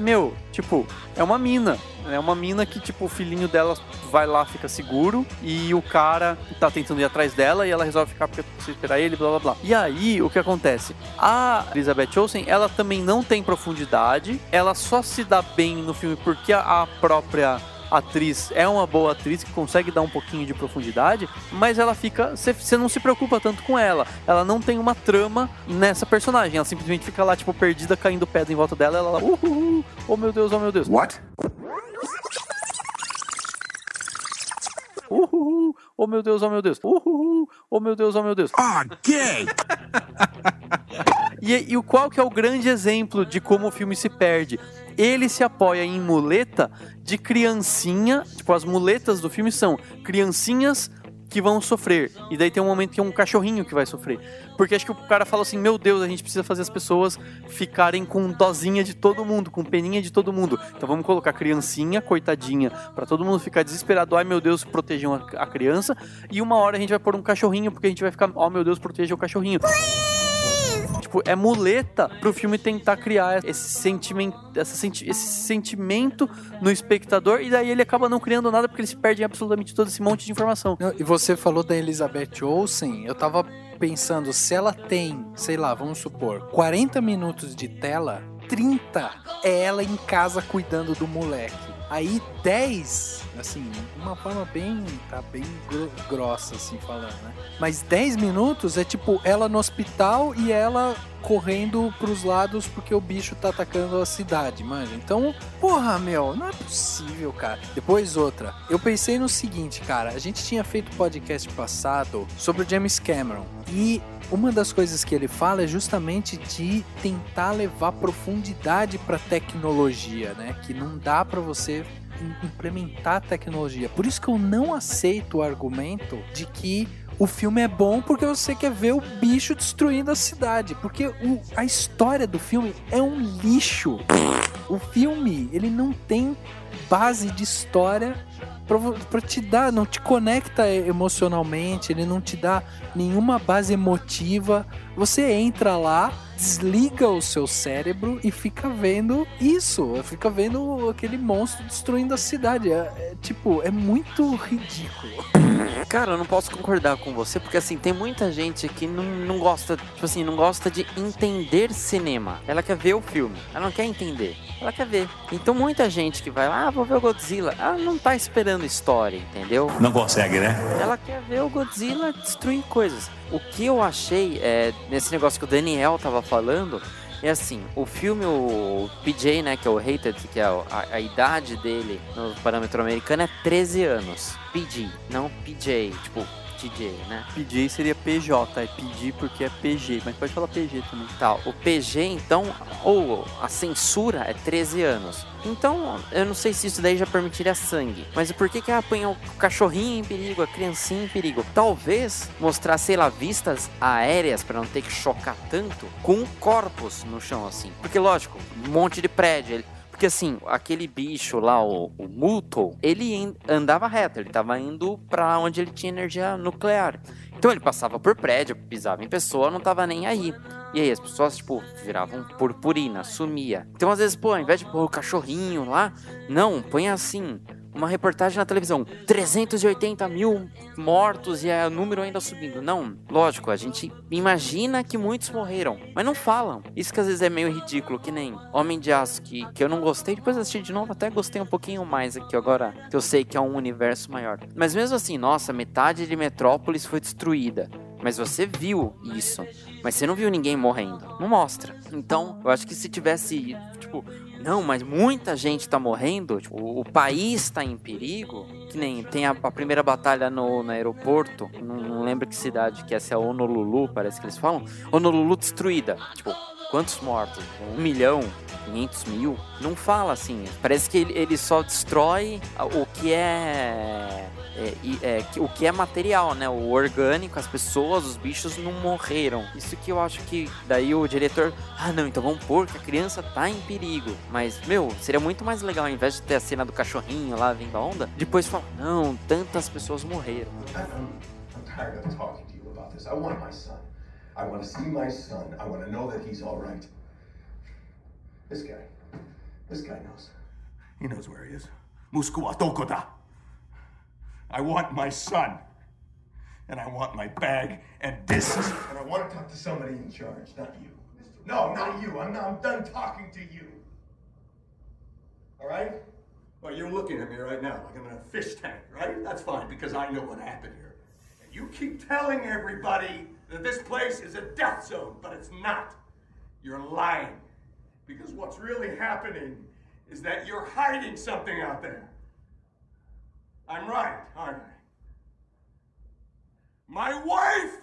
é uma mina. É uma mina que, tipo, o filhinho dela vai lá, fica seguro, e o cara tá tentando ir atrás dela, e ela resolve ficar porque precisa esperar ele, blá blá blá. E aí, o que acontece? A Elizabeth Olsen, ela também não tem profundidade, ela só se dá bem no filme porque a própria atriz é uma boa atriz que consegue dar um pouquinho de profundidade, mas ela fica... Você não se preocupa tanto com ela. Ela não tem uma trama nessa personagem. Ela simplesmente fica lá, tipo, perdida, caindo pedra em volta dela. Ela lá, oh meu Deus, oh meu Deus. What? Oh meu Deus, oh meu Deus. Oh meu Deus, oh meu Deus. Gay! E qual que é o grande exemplo de como o filme se perde? Ele se apoia em muleta de criancinha, tipo, as muletas do filme são criancinhas que vão sofrer, e daí tem um momento que é um cachorrinho que vai sofrer, porque acho que o cara fala assim, meu Deus, a gente precisa fazer as pessoas ficarem com dozinha de todo mundo, com peninha de todo mundo, então vamos colocar criancinha, coitadinha, pra todo mundo ficar desesperado, ai meu Deus, protejam a criança, e uma hora a gente vai pôr um cachorrinho, porque a gente vai ficar, oh meu Deus, proteja o cachorrinho. Tipo, é muleta pro filme tentar criar esse sentimento no espectador, e daí ele acaba não criando nada porque ele se perde em absolutamente todo esse monte de informação. E você falou da Elizabeth Olsen, eu tava pensando, se ela tem, sei lá, vamos supor, 40 minutos de tela, 30 é ela em casa cuidando do moleque. Aí 10, assim, de uma forma bem grossa, assim, falando, né? Mas 10 minutos é tipo ela no hospital e ela correndo pros lados porque o bicho tá atacando a cidade, manja. Então, porra, não é possível, cara. Depois outra, eu pensei no seguinte, cara, a gente tinha feito podcast passado sobre o James Cameron e uma das coisas que ele fala é justamente de tentar levar profundidade pra tecnologia, né? Que não dá pra você implementar tecnologia. Por isso que eu não aceito o argumento de que o filme é bom porque você quer ver o bicho destruindo a cidade. Porque a história do filme é um lixo. O filme, ele não tem base de história pra te dar, não te conecta emocionalmente, ele não te dá nenhuma base emotiva. Você entra lá, desliga o seu cérebro e fica vendo isso, fica vendo aquele monstro destruindo a cidade. É muito ridículo. Cara, eu não posso concordar com você, porque assim, tem muita gente que não gosta, tipo assim, não gosta de entender cinema. Ela quer ver o filme, ela não quer entender, ela quer ver. Então muita gente que vai lá, vou ver o Godzilla, ela não tá esperando história, entendeu? Não consegue, né? Ela quer ver o Godzilla destruir coisas. O que eu achei nesse negócio que o Daniel tava falando É assim, o filme, o PJ, né, que é o Rated, que é a idade dele no parâmetro americano é 13 anos. PG, não PJ, tipo TJ, né? PJ seria PJ, é PG porque é PG, mas pode falar PG também. Tá, o PG, então, ou a censura é 13 anos. Então, eu não sei se isso daí já permitiria sangue. Mas por que apanha o cachorrinho em perigo, a criancinha em perigo? Talvez mostrar, sei lá, vistas aéreas pra não ter que chocar tanto com corpos no chão, assim. Porque, lógico, um monte de prédio. Porque assim, aquele bicho lá, o Multo, ele andava reto, ele tava indo pra onde ele tinha energia nuclear. Então ele passava por prédio, pisava em pessoa, não tava nem aí. E aí as pessoas, tipo, viravam purpurina, sumia. Então às vezes, pô, ao invés de pôr o cachorrinho lá, não, põe assim, uma reportagem na televisão, 380 mil mortos e o número ainda subindo. Não, lógico, a gente imagina que muitos morreram, mas não falam. Isso que às vezes é meio ridículo, que nem Homem de Aço, que eu não gostei, depois assisti de novo, até gostei um pouquinho mais aqui agora, que eu sei que é um universo maior. Mas mesmo assim, nossa, metade de Metrópolis foi destruída. Mas você viu isso, mas você não viu ninguém morrendo. Não mostra. Então, eu acho que se tivesse, tipo, não, mas muita gente tá morrendo, tipo, o país tá em perigo, que nem tem a primeira batalha no aeroporto, não lembro que cidade que é, se é Honolulu, parece que eles falam, Honolulu destruída, tipo, quantos mortos? 1 milhão? 500 mil? Não fala assim, parece que ele só destrói o que o que é material, né? O orgânico, as pessoas, os bichos não morreram. Isso que eu acho que daí o diretor, não, então vamos pôr que a criança tá em perigo. Mas, seria muito mais legal, ao invés de ter a cena do cachorrinho lá vindo a onda, depois falar, não, tantas pessoas morreram. I'm tired of talking to you about this. I want my son. I want to see my son. I want to know that he's all right. This guy knows. He knows where he is. Muskuwa Tokoda. I want my son. And I want my bag and this. And I want to talk to somebody in charge, not you. No, not you. I'm done talking to you. All right? Well, you're looking at me right now like I'm in a fish tank, right? That's fine, because I know what happened here. And you keep telling everybody that this place is a death zone, but it's not. You're lying. Because what's really happening is that you're hiding something out there. I'm right, aren't I? My wife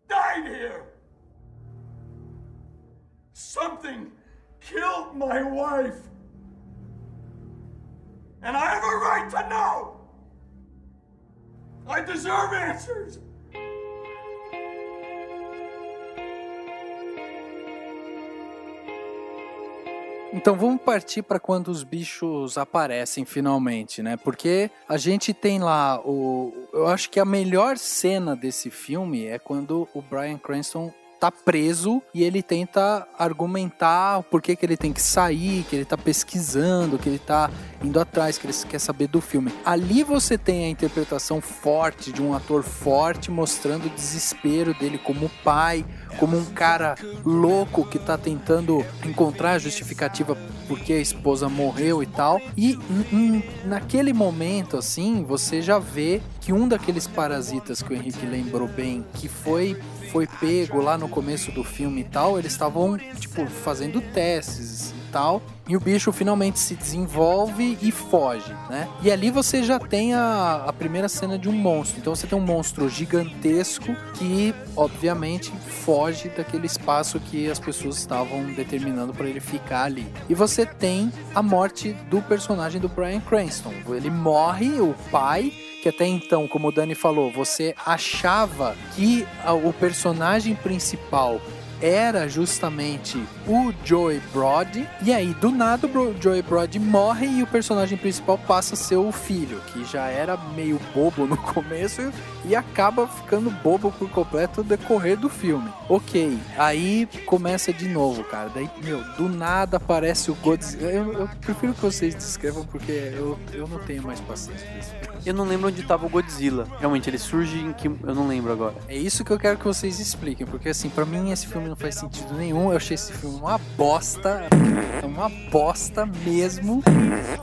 died here. Something killed my wife. And I have a right to know. I deserve answers. Então vamos partir para quando os bichos aparecem finalmente, né? Porque a gente tem lá eu acho que a melhor cena desse filme é quando o Bryan Cranston tá preso e ele tenta argumentar por que ele tem que sair, que ele tá pesquisando, que ele tá indo atrás, que ele quer saber do filme. Ali você tem a interpretação forte de um ator forte mostrando o desespero dele como pai, como um cara louco que tá tentando encontrar a justificativa porque a esposa morreu e tal. E naquele momento, assim, você já vê que um daqueles parasitas que o Henrique lembrou bem, que foi pego lá no começo do filme e tal, eles estavam, tipo, fazendo testes e tal, e o bicho finalmente se desenvolve e foge, né? E ali você já tem a primeira cena de um monstro. Então você tem um monstro gigantesco que, obviamente, foge daquele espaço que as pessoas estavam determinando para ele ficar ali. E você tem a morte do personagem do Bryan Cranston. Ele morre, o pai, que até então, como o Dani falou, você achava que o personagem principal era justamente o Joey Brody, e aí do nada o Joey Brody morre e o personagem principal passa a ser o filho, que já era meio bobo no começo e acaba ficando bobo por completo no decorrer do filme. Ok, aí começa de novo, cara, daí, do nada aparece o Godzilla. Eu prefiro que vocês descrevam porque eu não tenho mais paciência pra isso. Eu não lembro onde tava o Godzilla. Realmente, ele surge em que... Eu não lembro agora. É isso que eu quero que vocês expliquem, porque assim, pra mim esse filme não faz sentido nenhum. Eu achei esse filme uma bosta. É uma bosta mesmo.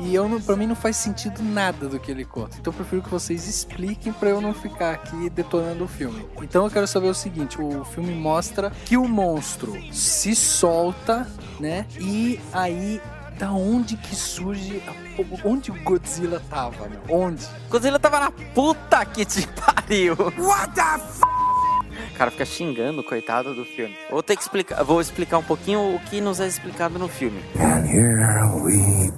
E pra mim não faz sentido nada do que ele conta. Então eu prefiro que vocês expliquem pra eu não ficar aqui detonando o filme. Então eu quero saber o seguinte: o filme mostra que o monstro se solta, né? E aí, da onde que surge onde o Godzilla tava, meu? Onde? Godzilla tava na puta que te pariu. What the f***? O cara fica xingando, coitado do filme. Vou explicar um pouquinho o que nos é explicado no filme. And here we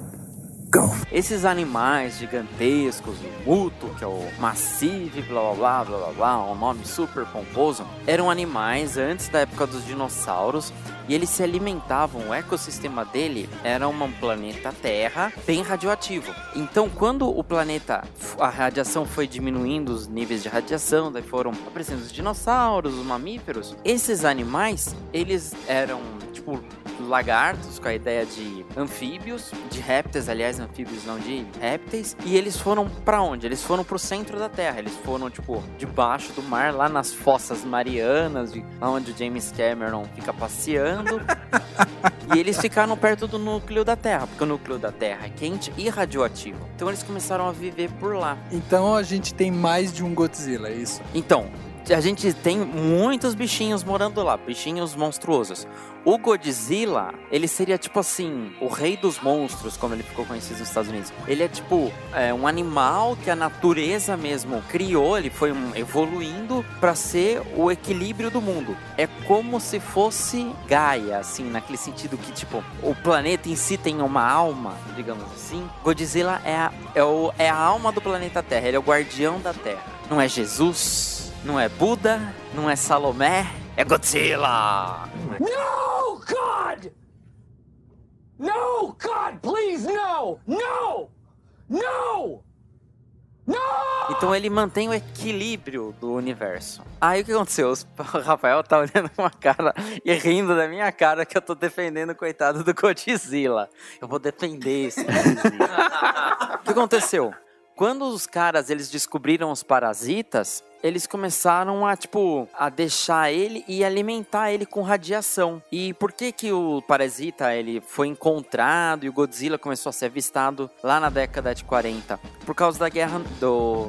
go. Esses animais gigantescos, o Muto, que é o Massive, blá blá blá blá blá, um nome super pomposo, eram animais antes da época dos dinossauros e eles se alimentavam, o ecossistema dele era um planeta Terra bem radioativo. Então, quando o planeta, a radiação foi diminuindo, os níveis de radiação, daí foram aparecendo os dinossauros, os mamíferos, esses animais, eles eram, tipo, lagartos, com a ideia de anfíbios, de répteis, aliás, anfíbios não, de répteis, e eles foram pra onde? Eles foram pro centro da Terra, eles foram, tipo, debaixo do mar, lá nas fossas marianas, lá onde o James Cameron fica passeando, e eles ficaram perto do núcleo da Terra, porque o núcleo da Terra é quente e radioativo, então eles começaram a viver por lá. Então a gente tem mais de um Godzilla, é isso? Então, a gente tem muitos bichinhos morando lá, bichinhos monstruosos. O Godzilla, ele seria tipo assim, o rei dos monstros, como ele ficou conhecido nos Estados Unidos. Ele é tipo um animal que a natureza mesmo criou, ele foi evoluindo para ser o equilíbrio do mundo. É como se fosse Gaia, assim, naquele sentido que tipo, o planeta em si tem uma alma, digamos assim. Godzilla é a alma do planeta Terra, ele é o guardião da Terra. Não é Jesus, não é Buda, não é Salomé, é Godzilla! No, God! No, God, please, no! No! No! No! Então ele mantém o equilíbrio do universo. Aí o que aconteceu? O Rafael tá olhando com uma cara e rindo da minha cara que eu tô defendendo o coitado do Godzilla. Eu vou defender esse Godzilla. O que aconteceu? Quando os caras, eles descobriram os parasitas, eles começaram a deixar ele e alimentar ele com radiação. E por que o parasita, ele foi encontrado e o Godzilla começou a ser avistado lá na década de 40? Por causa da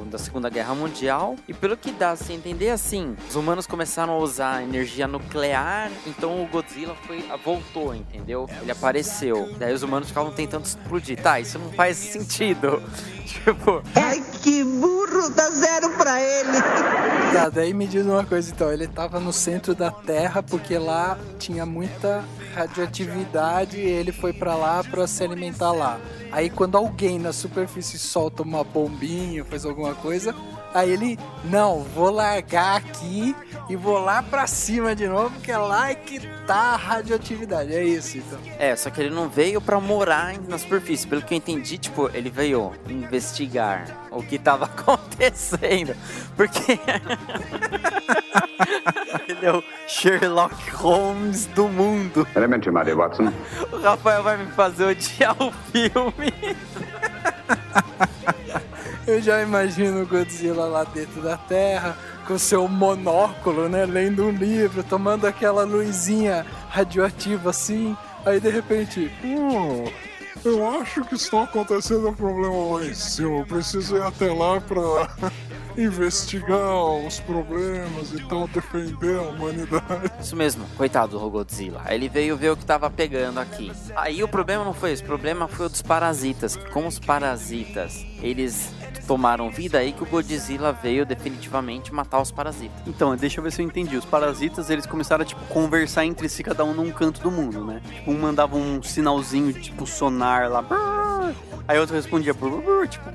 da Segunda Guerra Mundial. E pelo que dá a se entender, assim, os humanos começaram a usar energia nuclear, então o Godzilla voltou, entendeu? Ele apareceu. Daí os humanos ficavam tentando explodir. Tá, isso não faz sentido. Tipo... Ai, que burro, dá 0 pra ele. Tá, daí me diz uma coisa então, ele tava no centro da Terra porque lá tinha muita radioatividade e ele foi pra lá pra se alimentar lá. Aí quando alguém na superfície solta uma bombinha, faz alguma coisa, aí ele, não, vou largar aqui e vou lá pra cima de novo, porque é lá que tá a radioatividade, é isso então. Só que ele não veio pra morar na superfície, pelo que eu entendi, tipo, ele veio investigar o que tava acontecendo, porque ele é o Sherlock Holmes do mundo. Elementary, my dear Watson. O Rafael vai me fazer odiar o filme. Eu já imagino o Godzilla lá dentro da Terra, com seu monóculo, né, lendo um livro, tomando aquela luzinha radioativa assim, aí de repente... eu acho que está acontecendo um problema lá em cima, eu preciso ir até lá pra investigar os problemas e tal, defender a humanidade. Isso mesmo, coitado do Godzilla. Ele veio ver o que tava pegando aqui. Aí o problema não foi esse, o problema foi o dos parasitas. Como os parasitas, eles tomaram vida, aí que o Godzilla veio definitivamente matar os parasitas. Então, deixa eu ver se eu entendi. Os parasitas, eles começaram a, tipo, conversar entre si, cada um num canto do mundo, né? Tipo, um mandava um sinalzinho, tipo, sonar lá. Aí outro respondia, tipo,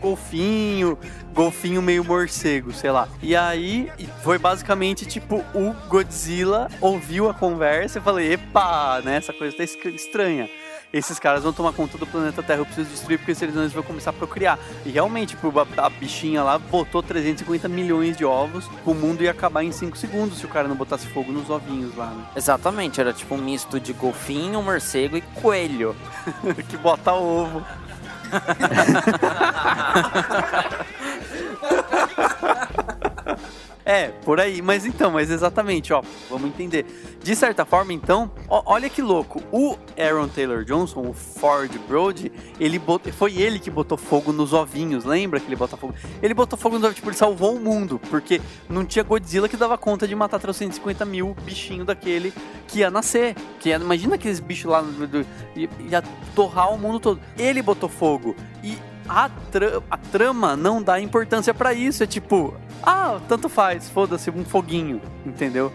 golfinho meio morcego, sei lá. E aí, foi basicamente, tipo, o Godzilla ouviu a conversa e falei, epa, né? Essa coisa tá estranha. Esses caras vão tomar conta do planeta Terra, eu preciso destruir, porque se eles vão começar a procriar. E realmente, tipo, a bichinha lá botou 350 milhões de ovos, o mundo ia acabar em 5 segundos se o cara não botasse fogo nos ovinhos lá, né? Exatamente, era tipo um misto de golfinho, morcego e coelho, que bota ovo. Por aí. Mas exatamente, ó, vamos entender. De certa forma, então, olha que louco. O Aaron Taylor Johnson, o Ford Brody, foi ele que botou fogo nos ovinhos. Lembra que ele botou fogo? Ele botou fogo nos ovinhos, tipo, ele salvou o mundo. Porque não tinha Godzilla que dava conta de matar 350 mil bichinhos daquele que ia nascer. Imagina aqueles bichos lá, ia torrar o mundo todo. Ele botou fogo. E a trama não dá importância pra isso. É tipo, tanto faz, foda-se, um foguinho, entendeu?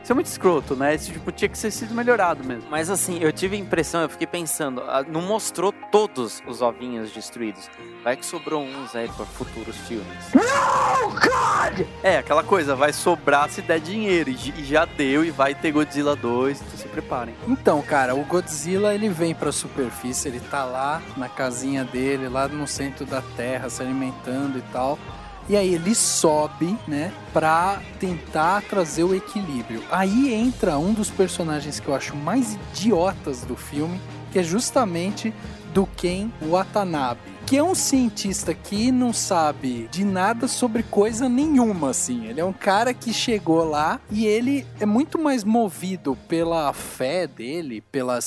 Isso é muito escroto, né? Esse tipo tinha que ser sido melhorado mesmo. Mas assim, eu tive a impressão, eu fiquei pensando, não mostrou todos os ovinhos destruídos. Vai que sobrou uns aí para futuros filmes. No, God! Aquela coisa, vai sobrar se der dinheiro. E já deu, e vai ter Godzilla 2, então se preparem. Então, cara, o Godzilla, ele vem pra superfície, ele tá lá na casinha dele, lá no centro da Terra, se alimentando e tal. E aí ele sobe, né, pra tentar trazer o equilíbrio. Aí entra um dos personagens que eu acho mais idiotas do filme, que é justamente do Ken Watanabe, que é um cientista que não sabe de nada sobre coisa nenhuma, assim. Ele é um cara que chegou lá e ele é muito mais movido pela fé dele, pela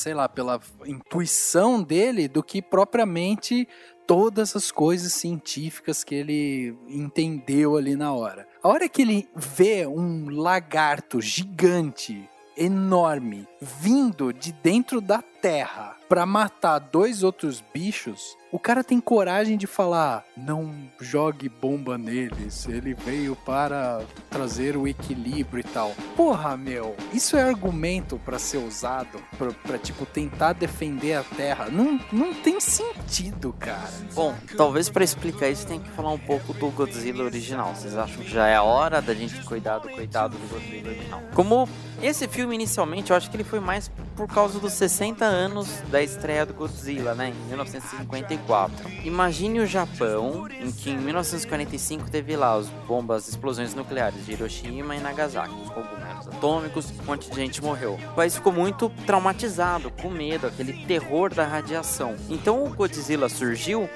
intuição dele, do que propriamente todas as coisas científicas que ele entendeu ali na hora. A hora que ele vê um lagarto gigante, enorme, vindo de dentro da terra para matar 2 outros bichos, o cara tem coragem de falar: não jogue bomba neles, ele veio para trazer o equilíbrio e tal. Porra, meu, isso é argumento para ser usado pra tipo, tentar defender a Terra. Não tem sentido, cara. Bom, talvez para explicar isso tem que falar um pouco do Godzilla original. Vocês acham que já é a hora da gente cuidar do coitado do Godzilla original? Como esse filme, inicialmente, eu acho que ele foi mais por causa dos 60 anos da estreia do Godzilla, né, em 1954. Imagine o Japão, em que em 1945 teve lá as explosões nucleares de Hiroshima e Nagasaki, os cogumelos atômicos, um monte de gente morreu. O país ficou muito traumatizado, com medo, aquele terror da radiação. Então o Godzilla surgiu,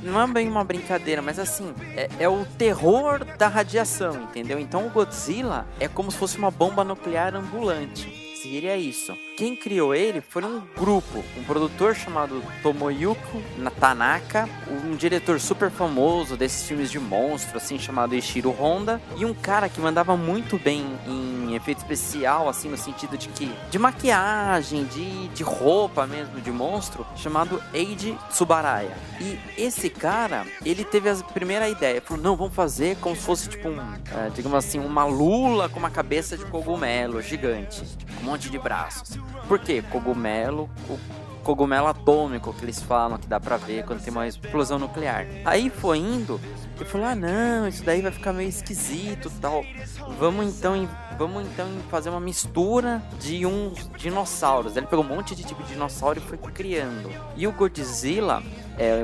não é bem uma brincadeira, mas assim, é o terror da radiação, entendeu? Então o Godzilla é como se fosse uma bomba nuclear ambulante. Seria isso. Quem criou ele foi um grupo, um produtor chamado Tomoyuki Tanaka, um diretor super famoso desses filmes de monstro, assim, chamado Ishiro Honda, e um cara que mandava muito bem em efeito especial, assim, no sentido de maquiagem, de roupa mesmo, de monstro, chamado Eiji Tsubaraya. E esse cara, ele teve a primeira ideia, falou, não, vamos fazer como se fosse tipo digamos assim, uma lula com uma cabeça de cogumelo gigante, com um monte de braços. Por quê? Cogumelo atômico, que eles falam, que dá pra ver quando tem uma explosão nuclear. Aí foi indo e falou, não, isso daí vai ficar meio esquisito e tal. Vamos então fazer uma mistura de uns dinossauros. Ele pegou um monte de tipo de dinossauro e foi criando. E o Godzilla,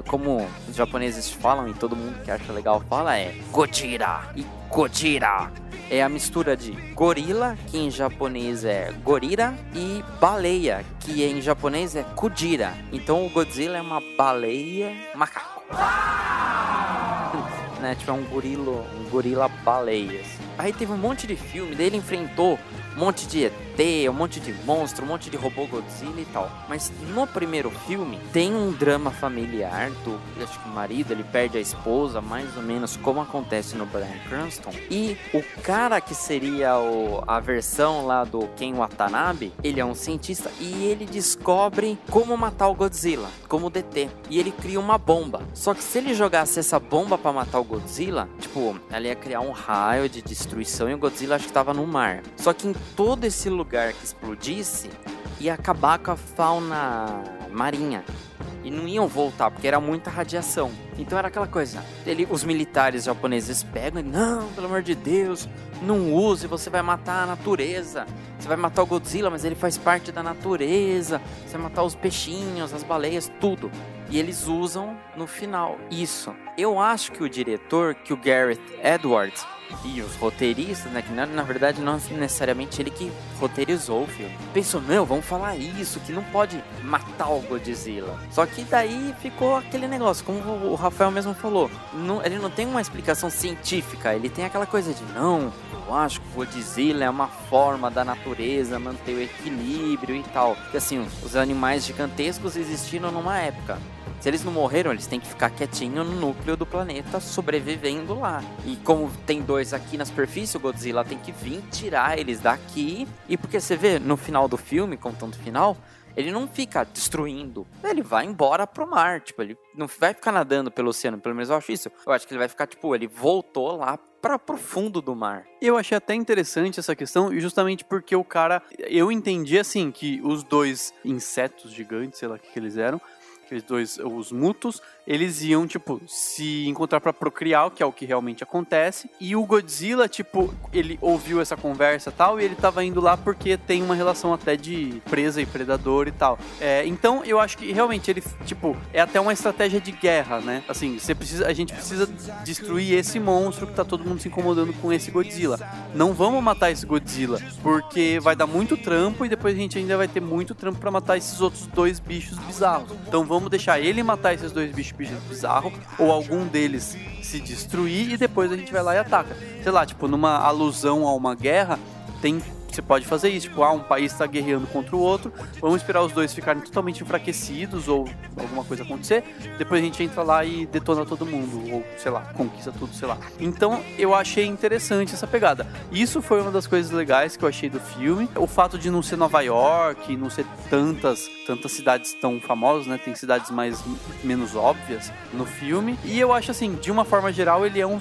como os japoneses falam e todo mundo que acha legal fala, é Gojira e Gojira. É a mistura de gorila, que em japonês é gorira, e baleia, que em japonês é kujira. Então o Godzilla é uma baleia macaco. Né? Tipo, é um gorila baleia. Aí teve um monte de filme, daí ele enfrentou um monte de ET, um monte de monstro, um monte de robô Godzilla e tal. Mas no primeiro filme tem um drama familiar acho que o marido, ele perde a esposa, mais ou menos como acontece no Bryan Cranston. E o cara que seria a versão lá do Ken Watanabe, ele é um cientista e ele descobre como matar o Godzilla, como DT. E ele cria uma bomba. Só que se ele jogasse essa bomba pra matar o Godzilla, tipo, ela ia criar um raio de destruição e o Godzilla acho que tava no mar. Só que em todo esse lugar que explodisse, ia acabar com a fauna marinha. E não iam voltar, porque era muita radiação. Então era aquela coisa, os militares japoneses pegam e, não, pelo amor de Deus, não use, você vai matar a natureza. Você vai matar o Godzilla, mas ele faz parte da natureza. Você vai matar os peixinhos, as baleias, tudo. E eles usam no final isso. Eu acho que o diretor, que o Gareth Edwards, e os roteiristas, né, que na verdade não necessariamente ele que roteirizou o filme, pensou, vamos falar isso, que não pode matar o Godzilla. Só que daí ficou aquele negócio, como o Rafael mesmo falou, ele não tem uma explicação científica, ele tem aquela coisa de, não, eu acho que o Godzilla é uma forma da natureza manter o equilíbrio e tal. Porque assim, os animais gigantescos existiram numa época. Se eles não morreram, eles têm que ficar quietinhos no núcleo do planeta, sobrevivendo lá. E como tem 2 aqui na superfície, o Godzilla tem que vir tirar eles daqui. E porque você vê, no final do filme, contando o final, ele não fica destruindo. Ele vai embora pro mar. Tipo, ele não vai ficar nadando pelo oceano. Pelo menos eu acho isso. Eu acho que ele vai ficar, tipo, ele voltou lá pro fundo do mar. Eu achei até interessante essa questão, justamente porque o cara... Eu entendi, assim, que os 2 insetos gigantes, sei lá o que eles eram, aqueles 2, os mutos, eles iam, tipo, se encontrar pra procriar, o que é o que realmente acontece. E o Godzilla, tipo, ele ouviu essa conversa e tal, e ele tava indo lá porque tem uma relação até de presa e predador e tal. Então, eu acho que realmente ele, tipo, é até uma estratégia de guerra, né? Assim, a gente precisa destruir esse monstro que tá todo mundo se incomodando com esse Godzilla. Não vamos matar esse Godzilla, porque vai dar muito trampo e depois a gente ainda vai ter muito trampo pra matar esses outros 2 bichos bizarros. Então vamos deixar ele matar esses 2 bichos bizarros, ou algum deles se destruir, e depois a gente vai lá e ataca. Sei lá, tipo, numa alusão a uma guerra, você pode fazer isso, tipo, um país está guerreando contra o outro, vamos esperar os 2 ficarem totalmente enfraquecidos ou alguma coisa acontecer, depois a gente entra lá e detona todo mundo, ou sei lá, conquista tudo, sei lá. Então eu achei interessante essa pegada. Isso foi uma das coisas legais que eu achei do filme. O fato de não ser Nova York, não ser tantas cidades tão famosas, né? Tem cidades menos óbvias no filme. E eu acho assim, de uma forma geral, ele é um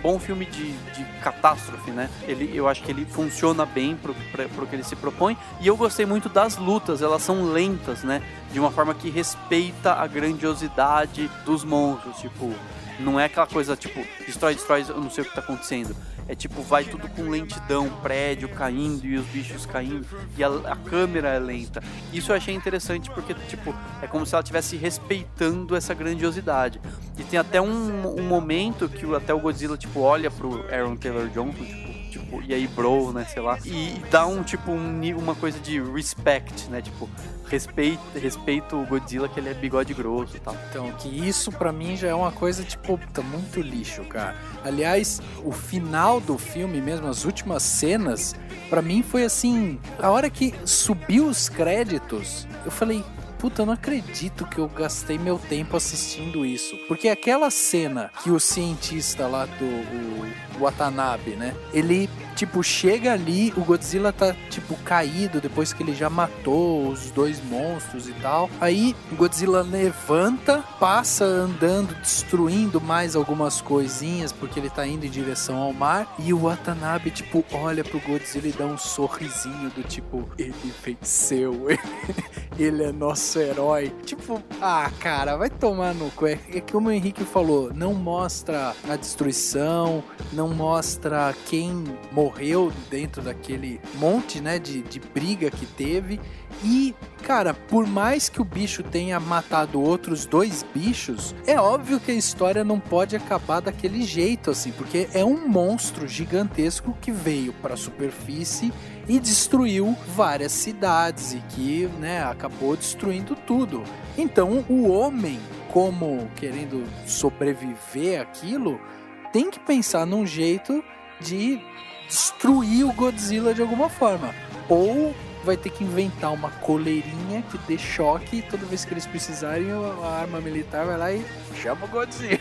bom filme de catástrofe, né? Eu acho que ele funciona bem pro que ele se propõe, e eu gostei muito das lutas, elas são lentas, né, de uma forma que respeita a grandiosidade dos monstros, tipo, não é aquela coisa, tipo, destrói, eu não sei o que tá acontecendo, é tipo, vai tudo com lentidão, prédio caindo e os bichos caindo, e a câmera é lenta. Isso eu achei interessante porque, tipo, é como se ela estivesse respeitando essa grandiosidade. E tem até um momento que até o Godzilla, tipo, olha pro Aaron Taylor Johnson, tipo, e aí, bro, né, sei lá, e dá uma coisa de respect, né, tipo, respeito o Godzilla, que ele é bigode grosso e tal. Então, que isso pra mim já é uma coisa, tipo, tá muito lixo, cara. Aliás, o final do filme mesmo, as últimas cenas, pra mim foi assim, a hora que subiu os créditos, eu falei, puta, eu não acredito que eu gastei meu tempo assistindo isso. Porque aquela cena que o cientista lá do Watanabe, né? Ele, tipo, chega ali, o Godzilla tá, tipo, caído depois que ele já matou os 2 monstros e tal. Aí o Godzilla levanta, passa andando, destruindo mais algumas coisinhas, porque ele tá indo em direção ao mar. E o Watanabe, tipo, olha pro Godzilla e dá um sorrisinho do tipo, ele venceu, ele é nosso herói. Tipo, cara, vai tomar no cu. É como o Henrique falou, não mostra a destruição, não mostra quem morreu dentro daquele monte, né, de briga que teve. E, cara, por mais que o bicho tenha matado outros 2 bichos, é óbvio que a história não pode acabar daquele jeito, assim, porque é um monstro gigantesco que veio pra superfície e destruiu várias cidades e que, né, acabou destruindo tudo. Então, o homem, como querendo sobreviver àquilo, tem que pensar num jeito de destruir o Godzilla de alguma forma. Ou vai ter que inventar uma coleirinha que dê choque e toda vez que eles precisarem, a arma militar vai lá e chama o Godzilla.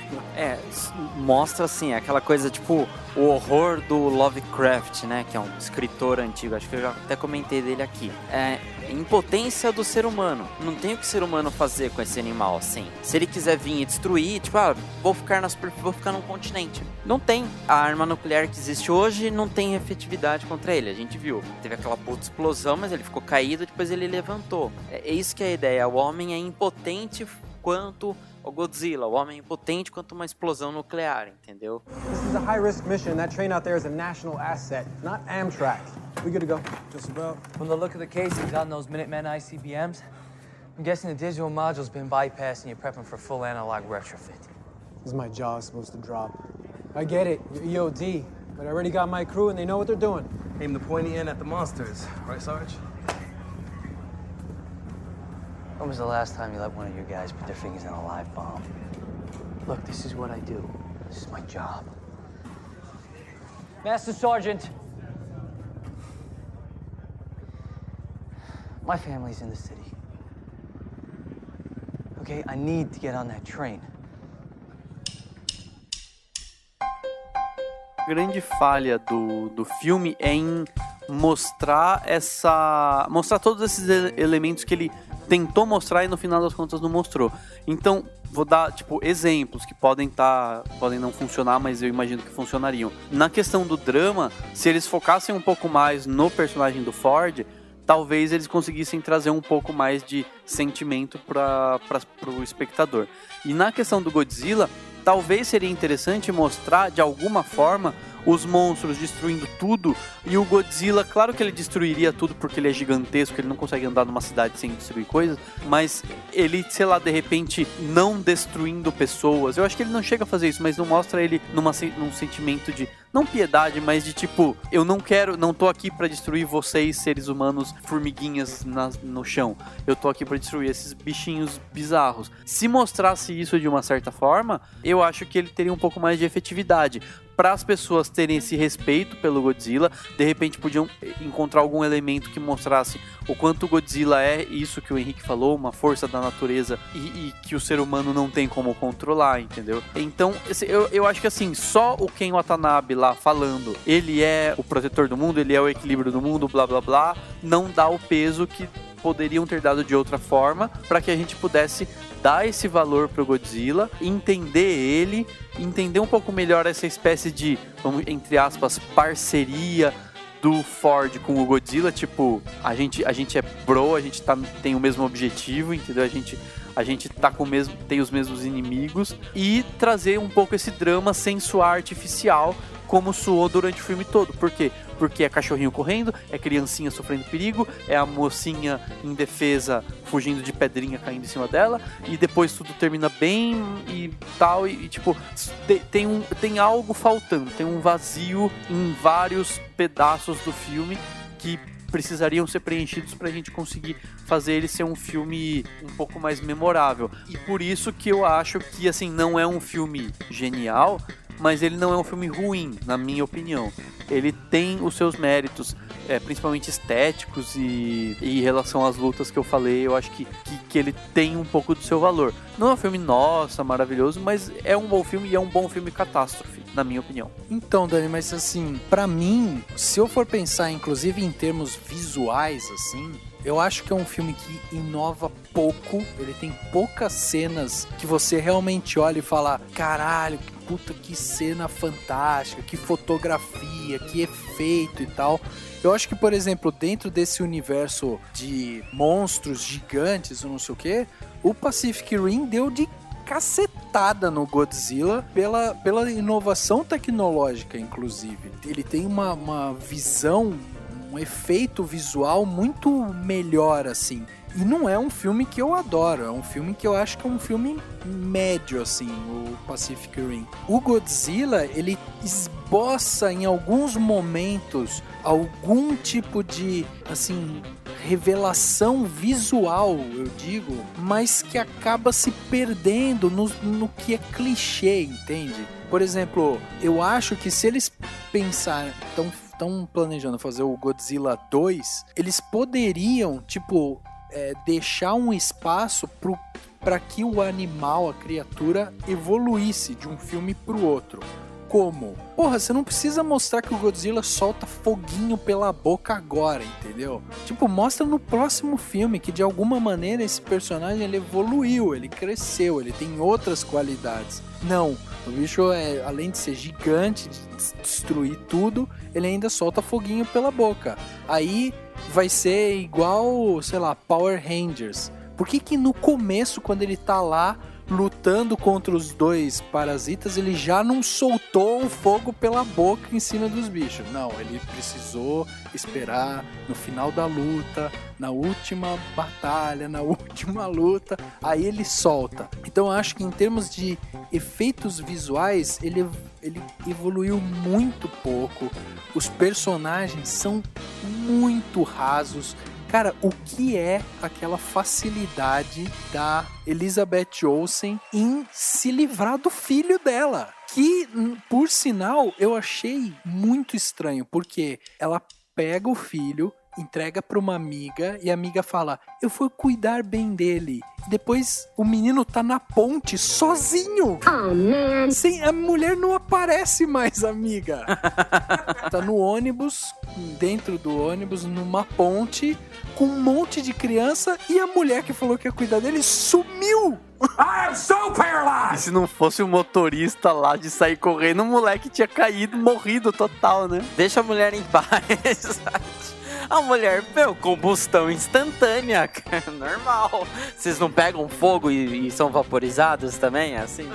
Mostra assim, aquela coisa tipo o horror do Lovecraft, né? Que é um escritor antigo, acho que eu já até comentei dele aqui. Impotência do ser humano. Não tem o que o ser humano fazer com esse animal, assim. Se ele quiser vir e destruir, tipo, vou ficar num continente. Não tem. A arma nuclear que existe hoje não tem efetividade contra ele. A gente viu. Teve aquela puta explosão, mas ele ficou caído, depois ele levantou. É isso que é a ideia. O homem é impotente quanto o Godzilla. O homem é impotente quanto uma explosão nuclear, entendeu? This is a high-risk mission. That train out there is a national asset, not Amtrak. We good to go? Just about. From the look of the casings on those Minutemen ICBMs, I'm guessing the digital module's been bypassed and you're prepping for full analog retrofit. Is my jaw supposed to drop? I get it, you're EOD, but I already got my crew and they know what they're doing. Aim the pointy end at the monsters, right, Sarge? When was the last time you let one of your guys put their fingers in a live bomb? Look, this is what I do. This is my job. Master Sergeant. My family's in the city. Okay, I need to get on that train. A grande falha do filme é em mostrar todos esses elementos que ele tentou mostrar e no final das contas não mostrou. Então, vou dar, exemplos que podem não funcionar, mas eu imagino que funcionariam. Na questão do drama, se eles focassem um pouco mais no personagem do Ford, talvez eles conseguissem trazer um pouco mais de sentimento para o espectador. E na questão do Godzilla, talvez seria interessante mostrar, de alguma forma, os monstros destruindo tudo, e o Godzilla, claro que ele destruiria tudo porque ele é gigantesco, ele não consegue andar numa cidade sem destruir coisas, mas ele, sei lá, de repente não destruindo pessoas. Eu acho que ele não chega a fazer isso, mas não mostra ele num sentimento de, não piedade, mas de tipo, eu não tô aqui pra destruir vocês, seres humanos, formiguinhas no chão. Eu tô aqui pra destruir esses bichinhos bizarros. Se mostrasse isso de uma certa forma, eu acho que ele teria um pouco mais de efetividade. Para as pessoas terem esse respeito pelo Godzilla, de repente podiam encontrar algum elemento que mostrasse o quanto o Godzilla é isso que o Henrique falou, uma força da natureza e que o ser humano não tem como controlar, entendeu? Então, eu acho que assim, só o Ken Watanabe lá falando, ele é o protetor do mundo, ele é o equilíbrio do mundo, blá blá blá, não dá o peso que poderiam ter dado de outra forma para que a gente pudesse dar esse valor pro Godzilla, entender um pouco melhor essa espécie de, entre aspas, parceria do Ford com o Godzilla, tipo, a gente é bro, a gente tem o mesmo objetivo, entendeu? A gente tá tem os mesmos inimigos, e trazer um pouco esse drama sem soar artificial, como soou durante o filme todo. Por quê? Porque é cachorrinho correndo, é criancinha sofrendo perigo, é a mocinha indefesa fugindo de pedrinha caindo em cima dela, e depois tudo termina bem e tal, e tipo, tem algo faltando, tem um vazio em vários pedaços do filme que precisariam ser preenchidos pra gente conseguir fazer ele ser um filme um pouco mais memorável. E por isso que eu acho que, assim, não é um filme genial, mas ele não é um filme ruim, na minha opinião. Ele tem os seus méritos, principalmente estéticos e em relação às lutas que eu falei, eu acho que ele tem um pouco do seu valor. Não é um filme, nossa, maravilhoso, mas é um bom filme e é um bom filme catástrofe, na minha opinião. Então, Dani, mas assim, pra mim, se eu for pensar inclusive em termos visuais, assim, eu acho que é um filme que inova pouco, ele tem poucas cenas que você realmente olha e fala, caralho, puta, que cena fantástica, que fotografia, que efeito e tal. Eu acho que, por exemplo, dentro desse universo de monstros gigantes ou não sei o que, o Pacific Rim deu de cacetada no Godzilla pela inovação tecnológica, inclusive. Ele tem uma visão, um efeito visual muito melhor, assim. E não é um filme que eu adoro, é um filme que eu acho que é um filme médio, assim, o Pacific Rim. O Godzilla, ele esboça em alguns momentos algum tipo de, assim, revelação visual, eu digo, mas que acaba se perdendo no que é clichê, entende? Por exemplo, eu acho que se eles pensarem, estão planejando fazer o Godzilla 2, eles poderiam, tipo, deixar um espaço para que o animal, a criatura, evoluísse de um filme pro outro. Como? Porra, você não precisa mostrar que o Godzilla solta foguinho pela boca agora, entendeu? Tipo, mostra no próximo filme que de alguma maneira esse personagem ele evoluiu, ele cresceu, ele tem outras qualidades. Não, o bicho, além de ser gigante, de destruir tudo, ele ainda solta foguinho pela boca. Aí vai ser igual, sei lá, Power Rangers. Por que no começo, quando ele tá lá lutando contra os 2 parasitas, ele já não soltou o fogo pela boca em cima dos bichos. Não, ele precisou esperar no final da luta, na última batalha, na última luta, aí ele solta. Então eu acho que em termos de efeitos visuais, ele evoluiu muito pouco. Os personagens são muito rasos. Cara, o que é aquela facilidade da Elizabeth Olsen em se livrar do filho dela? Que, por sinal, eu achei muito estranho, porque ela pega o filho, entrega para uma amiga e a amiga fala: eu vou cuidar bem dele. Depois o menino tá na ponte sozinho. Oh, man. Sem, a mulher não aparece mais, amiga. Tá no ônibus, dentro do ônibus, numa ponte, com um monte de criança, e a mulher que falou que ia cuidar dele sumiu. I am so paralyzed! E se não fosse o motorista lá de sair correndo, o moleque tinha caído, morrido total, né? Deixa a mulher em paz. A mulher, combustão instantânea, normal. Vocês não pegam fogo e são vaporizados também, é assim?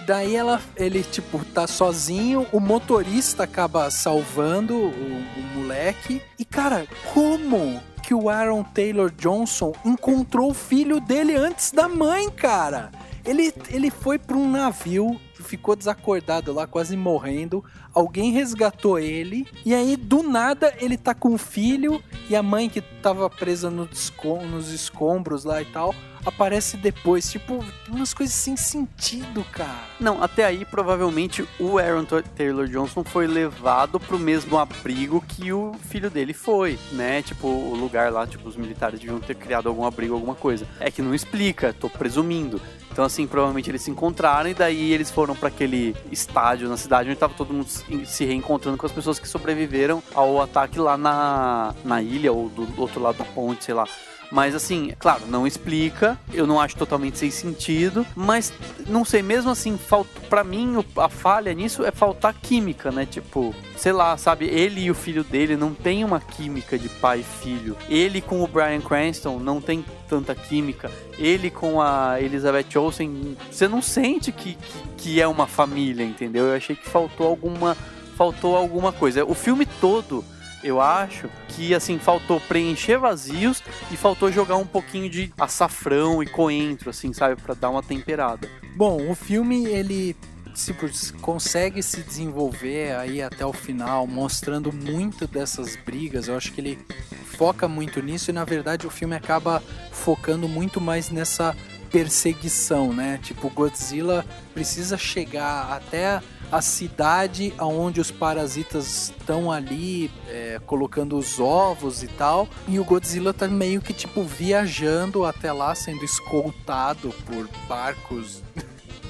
Daí ele, tipo, tá sozinho, o motorista acaba salvando o moleque. E, cara, como que o Aaron Taylor Johnson encontrou o filho dele antes da mãe, cara? Ele foi pra um navio, ficou desacordado lá, quase morrendo. Alguém resgatou ele, e aí do nada ele tá com o filho, e a mãe que tava presa nos escombros lá e tal, aparece depois. Tipo, umas coisas sem sentido, cara. Não, até aí provavelmente o Aaron Taylor Johnson foi levado pro mesmo abrigo que o filho dele foi, né? Tipo, o lugar lá, tipo, os militares deviam ter criado algum abrigo, alguma coisa. É que não explica, tô presumindo. Então, assim, provavelmente eles se encontraram e daí eles foram pra aquele estádio na cidade onde tava todo mundo se reencontrando com as pessoas que sobreviveram ao ataque lá na ilha ou do outro lado da ponte, sei lá. Mas assim, claro, não explica, eu não acho totalmente sem sentido, mas não sei, mesmo assim, pra mim a falha nisso é faltar química, né? Tipo, sei lá, sabe, ele e o filho dele não tem uma química de pai e filho. Ele com o Bryan Cranston não tem tanta química. Ele com a Elizabeth Olsen, você não sente que é uma família, entendeu? Eu achei que faltou alguma coisa. O filme todo, eu acho que, assim, faltou preencher vazios e faltou jogar um pouquinho de açafrão e coentro, assim, sabe? Pra dar uma temperada. Bom, o filme, ele consegue se desenvolver aí até o final, mostrando muito dessas brigas. Eu acho que ele foca muito nisso e, na verdade, o filme acaba focando muito mais nessa perseguição, né? Tipo, Godzilla precisa chegar até a cidade onde os parasitas estão ali colocando os ovos e tal, e o Godzilla tá meio que tipo viajando até lá, sendo escoltado por barcos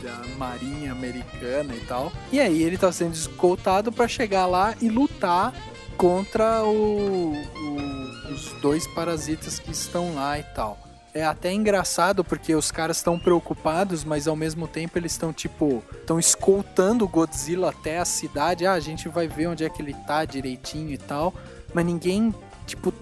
da marinha americana e tal, e aí ele tá sendo escoltado para chegar lá e lutar contra os 2 parasitas que estão lá e tal. É até engraçado porque os caras estão preocupados, mas ao mesmo tempo eles estão escoltando o Godzilla até a cidade. A gente vai ver onde é que ele tá direitinho e tal, mas ninguém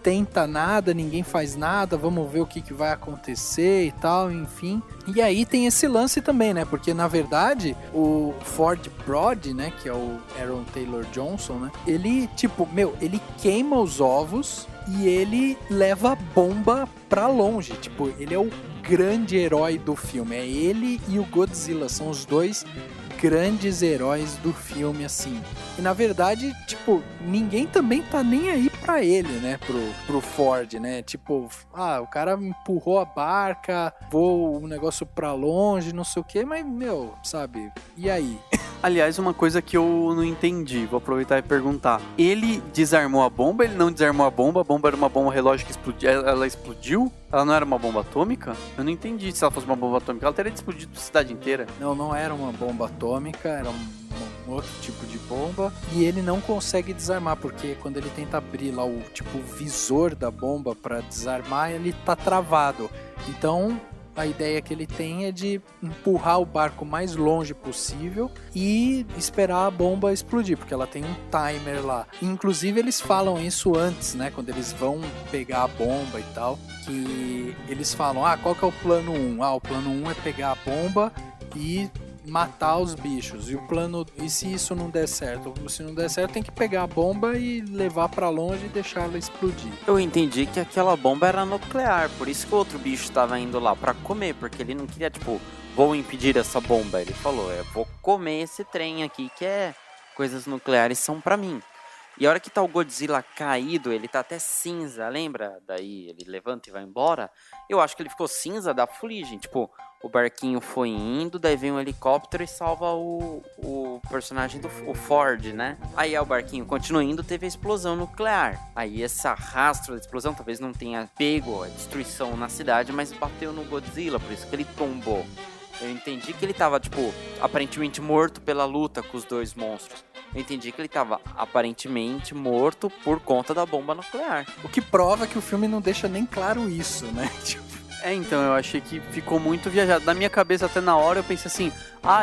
tenta nada, ninguém faz nada, vamos ver o que vai acontecer e tal, enfim. E aí tem esse lance também, né, porque na verdade o Ford Brody, né, que é o Aaron Taylor Johnson, né, ele ele queima os ovos e ele leva a bomba pra longe, ele é o grande herói do filme, é ele e o Godzilla, são os 2 grandes heróis do filme, assim. E na verdade, ninguém também tá nem aí pra ele, né, pro Ford, né, o cara empurrou a barca, voou o negócio pra longe, não sei o que, mas, sabe, e aí? Aliás, uma coisa que eu não entendi, vou aproveitar e perguntar. Ele desarmou a bomba? Ele não desarmou a bomba? A bomba era uma bomba relógio que explodiu? Ela explodiu? Ela não era uma bomba atômica? Eu não entendi se ela fosse uma bomba atômica. Ela teria explodido a cidade inteira. Não era uma bomba atômica, era um outro tipo de bomba. E ele não consegue desarmar, porque quando ele tenta abrir lá o visor da bomba pra desarmar, ele tá travado. Então a ideia que ele tem é de empurrar o barco o mais longe possível e esperar a bomba explodir, porque ela tem um timer lá. Inclusive eles falam isso antes, né, quando eles vão pegar a bomba e tal, que eles falam, qual que é o plano 1? O plano 1 é pegar a bomba e matar os bichos, e se isso não der certo? Se não der certo, tem que pegar a bomba e levar pra longe e deixar ela explodir. Eu entendi que aquela bomba era nuclear, por isso que o outro bicho estava indo lá pra comer, porque ele não queria, vou impedir essa bomba. Ele falou, vou comer esse trem aqui, que coisas nucleares são pra mim. E a hora que tá o Godzilla caído, ele tá até cinza, lembra? Daí ele levanta e vai embora. Eu acho que ele ficou cinza da fuligem. O barquinho foi indo, daí vem um helicóptero e salva o personagem o Ford, né? Aí o barquinho continua indo, teve a explosão nuclear. Aí esse rastro da explosão talvez não tenha pego a destruição na cidade, mas bateu no Godzilla, por isso que ele tombou. Eu entendi que ele tava, aparentemente morto pela luta com os dois monstros. Eu entendi que ele tava aparentemente morto por conta da bomba nuclear. O que prova que o filme não deixa nem claro isso, né? Então, eu achei que ficou muito viajado. Na minha cabeça, até na hora, eu pensei assim,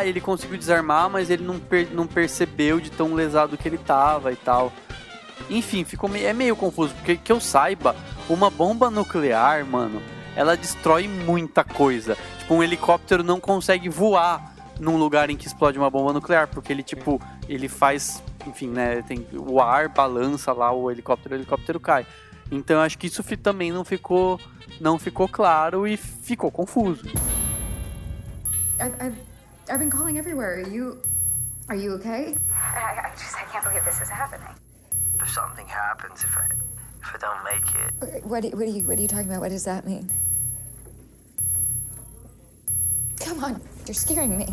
ele conseguiu desarmar, mas ele não percebeu de tão lesado que ele tava e tal. Enfim, é meio confuso, porque que eu saiba, uma bomba nuclear, mano, ela destrói muita coisa. Um helicóptero não consegue voar num lugar em que explode uma bomba nuclear, porque ele faz, enfim, né, o ar balança lá o helicóptero cai. Então eu acho que isso também não ficou claro e ficou confuso. I've been calling everywhere. Are you okay? I can't believe this is happening. If something happens, if I don't make it. What are you talking about? What does that mean? Come on, you're scaring me.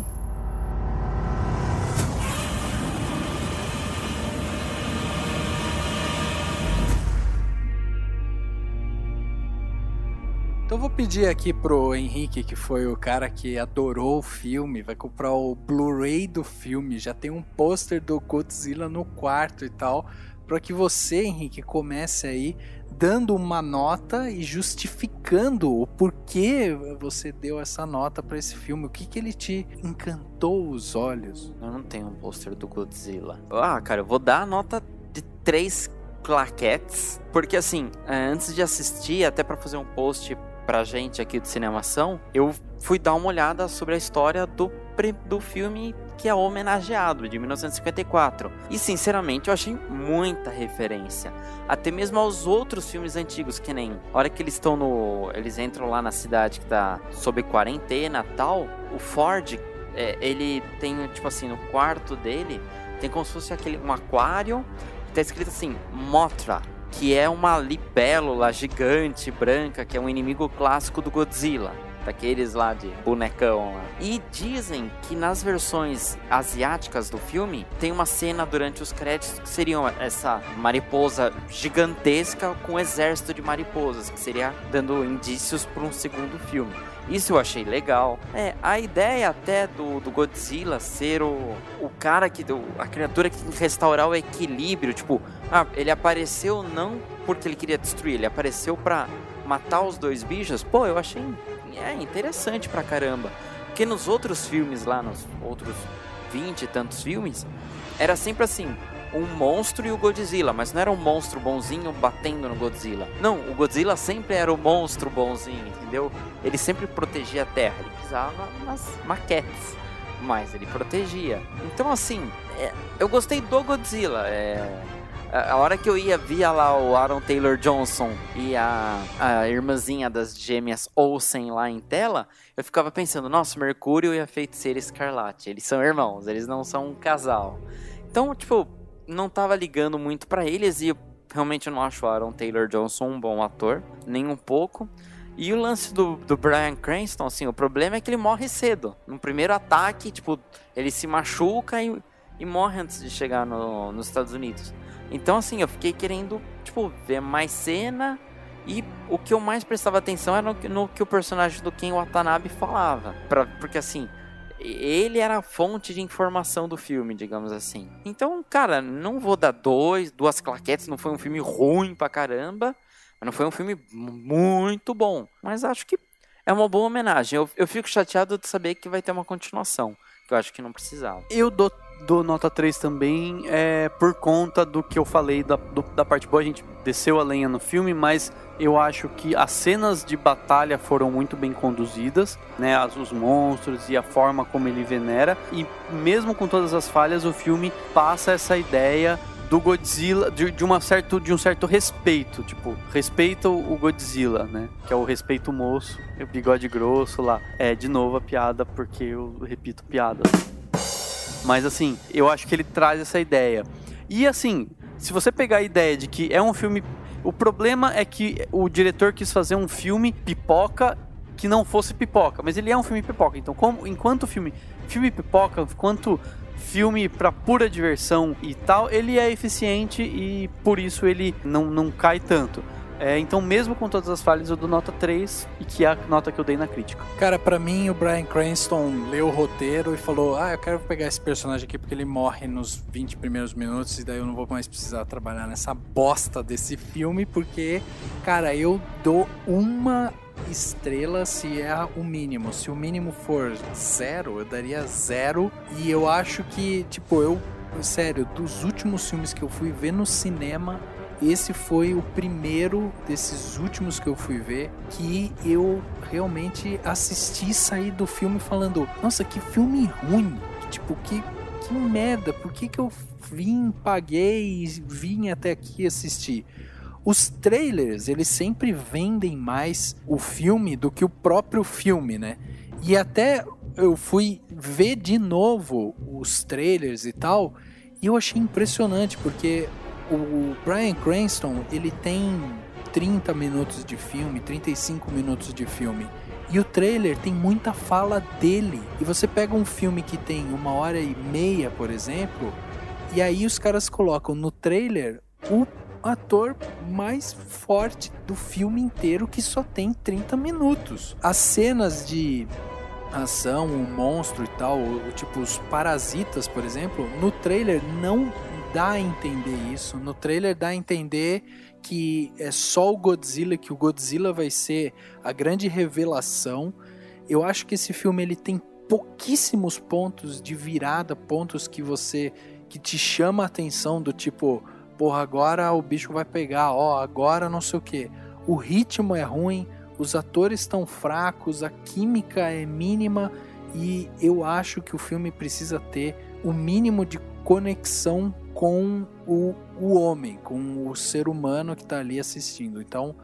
Então eu vou pedir aqui pro Henrique, que foi o cara que adorou o filme, vai comprar o Blu-ray do filme, já tem um pôster do Godzilla no quarto e tal, para que você, Henrique, comece aí dando uma nota e justificando o porquê você deu essa nota para esse filme, o que ele te encantou os olhos. Eu não tenho um pôster do Godzilla. Cara, eu vou dar a nota de 3 claquetes, porque assim, antes de assistir, até para fazer um post pra gente aqui do Cinemação, eu fui dar uma olhada sobre a história do filme que é homenageado, de 1954. E sinceramente eu achei muita referência, até mesmo aos outros filmes antigos, que nem a hora que eles entram lá na cidade que tá sob quarentena e tal, o Ford, ele tem, no quarto dele, tem como se fosse um aquário, que tá escrito assim, Mothra, que é uma libélula gigante, branca, que é um inimigo clássico do Godzilla, daqueles lá de bonecão lá. E dizem que nas versões asiáticas do filme, tem uma cena durante os créditos que seria essa mariposa gigantesca com um exército de mariposas, que seria dando indícios para um segundo filme. Isso eu achei legal. A ideia até do Godzilla ser o cara a criatura que tem que restaurar o equilíbrio. Ele apareceu não porque ele queria destruir, ele apareceu pra matar os dois bichos. Eu achei interessante pra caramba. Porque nos outros filmes lá, nos outros 20 e tantos filmes, era sempre assim, um monstro e o Godzilla, mas não era um monstro bonzinho batendo no Godzilla. Não, o Godzilla sempre era o monstro bonzinho, entendeu? Ele sempre protegia a Terra, ele pisava nas maquetes, mas ele protegia. Então assim, eu gostei do Godzilla. A hora que eu via lá o Aaron Taylor Johnson e a irmãzinha das gêmeas Olsen lá em tela, eu ficava pensando, nossa, Mercúrio e a Feiticeira Escarlate, eles são irmãos, eles não são um casal. Então, não tava ligando muito pra eles, e realmente eu não acho o Aaron Taylor Johnson um bom ator, nem um pouco. E o lance do Bryan Cranston, assim, o problema é que ele morre cedo. No primeiro ataque, ele se machuca e morre antes de chegar nos Estados Unidos. Então, assim, eu fiquei querendo, ver mais cena, e o que eu mais prestava atenção era no que o personagem do Ken Watanabe falava. Porque, assim, ele era a fonte de informação do filme, digamos assim. Então, cara, não vou dar 2 claquetes, não foi um filme ruim pra caramba, mas não foi um filme muito bom. Mas acho que é uma boa homenagem. Eu fico chateado de saber que vai ter uma continuação, que eu acho que não precisava. Eu dou nota 3 também, por conta do que eu falei da parte boa. A gente desceu a lenha no filme, mas eu acho que as cenas de batalha foram muito bem conduzidas, né? Os monstros e a forma como ele venera. E mesmo com todas as falhas, o filme passa essa ideia do Godzilla, de um certo respeito, tipo, respeita o Godzilla, né? Que é o respeito moço, o bigode grosso lá. De novo a piada, porque eu repito piadas. Mas assim, eu acho que ele traz essa ideia. E assim, se você pegar a ideia de que é um filme... O problema é que o diretor quis fazer um filme pipoca que não fosse pipoca. Mas ele é um filme pipoca. Então, enquanto filme pipoca, enquanto filme pra pura diversão e tal, ele é eficiente e por isso ele não cai tanto. Então, mesmo com todas as falhas, eu dou nota 3, e que é a nota que eu dei na crítica. Cara, pra mim, o Bryan Cranston leu o roteiro e falou: eu quero pegar esse personagem aqui porque ele morre nos 20 primeiros minutos e daí eu não vou mais precisar trabalhar nessa bosta desse filme, porque, cara, eu dou 1 estrela se é o mínimo. Se o mínimo for 0, eu daria 0, e eu acho que, tipo, sério, dos últimos filmes que eu fui ver no cinema, esse foi o primeiro desses últimos que eu fui ver que eu realmente assisti e saí do filme falando: nossa, que filme ruim, tipo, que merda, por que eu paguei e vim até aqui assistir? Os trailers, eles sempre vendem mais o filme do que o próprio filme, né? E até eu fui ver de novo os trailers e tal, e eu achei impressionante, porque o Bryan Cranston, ele tem 30 minutos de filme, 35 minutos de filme. E o trailer tem muita fala dele. E você pega um filme que tem 1h30, por exemplo, e aí os caras colocam no trailer o ator mais forte do filme inteiro, que só tem 30 minutos. As cenas de ação, o monstro e tal, tipo os parasitas, por exemplo, no trailer não dá a entender isso. No trailer dá a entender que é só o Godzilla, que o Godzilla vai ser a grande revelação. Eu acho que esse filme ele tem pouquíssimos pontos de virada, pontos que te chama a atenção, do tipo, porra, agora o bicho vai pegar, agora não sei o que. O ritmo é ruim, os atores estão fracos, a química é mínima, e eu acho que o filme precisa ter o mínimo de conexão com o homem, com o ser humano que está ali assistindo. Então,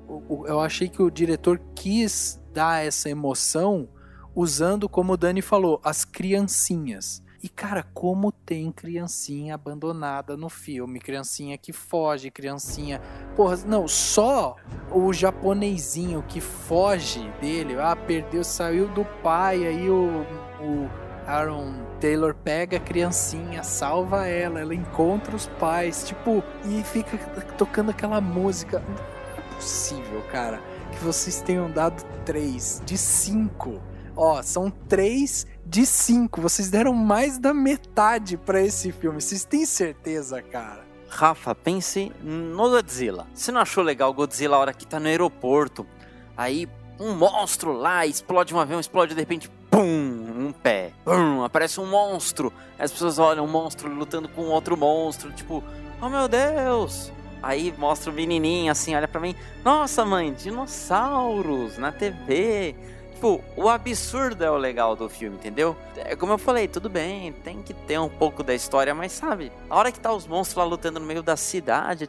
eu achei que o diretor quis dar essa emoção usando, como o Dani falou, as criancinhas. E, cara, como tem criancinha abandonada no filme, criancinha que foge, criancinha... Porra, não, só o japonesinho que foge dele, perdeu, saiu do pai, aí o Aaron Taylor pega a criancinha, salva ela encontra os pais, tipo, e fica tocando aquela música. Não é possível, cara, que vocês tenham dado 3 de 5. São 3 de 5. Vocês deram mais da metade pra esse filme. Vocês têm certeza, cara? Rafa, pense no Godzilla. Você não achou legal o Godzilla a hora que tá no aeroporto? Aí um monstro lá, explode um avião, explode de repente, pum, um pé. Pum, aparece um monstro. As pessoas olham um monstro lutando com outro monstro, tipo, oh meu Deus. Aí mostra o menininho assim, olha pra mim, nossa mãe, dinossauros na TV. Tipo, o absurdo é o legal do filme, entendeu? Como eu falei, tudo bem, tem que ter um pouco da história, mas sabe, a hora que tá os monstros lá lutando no meio da cidade,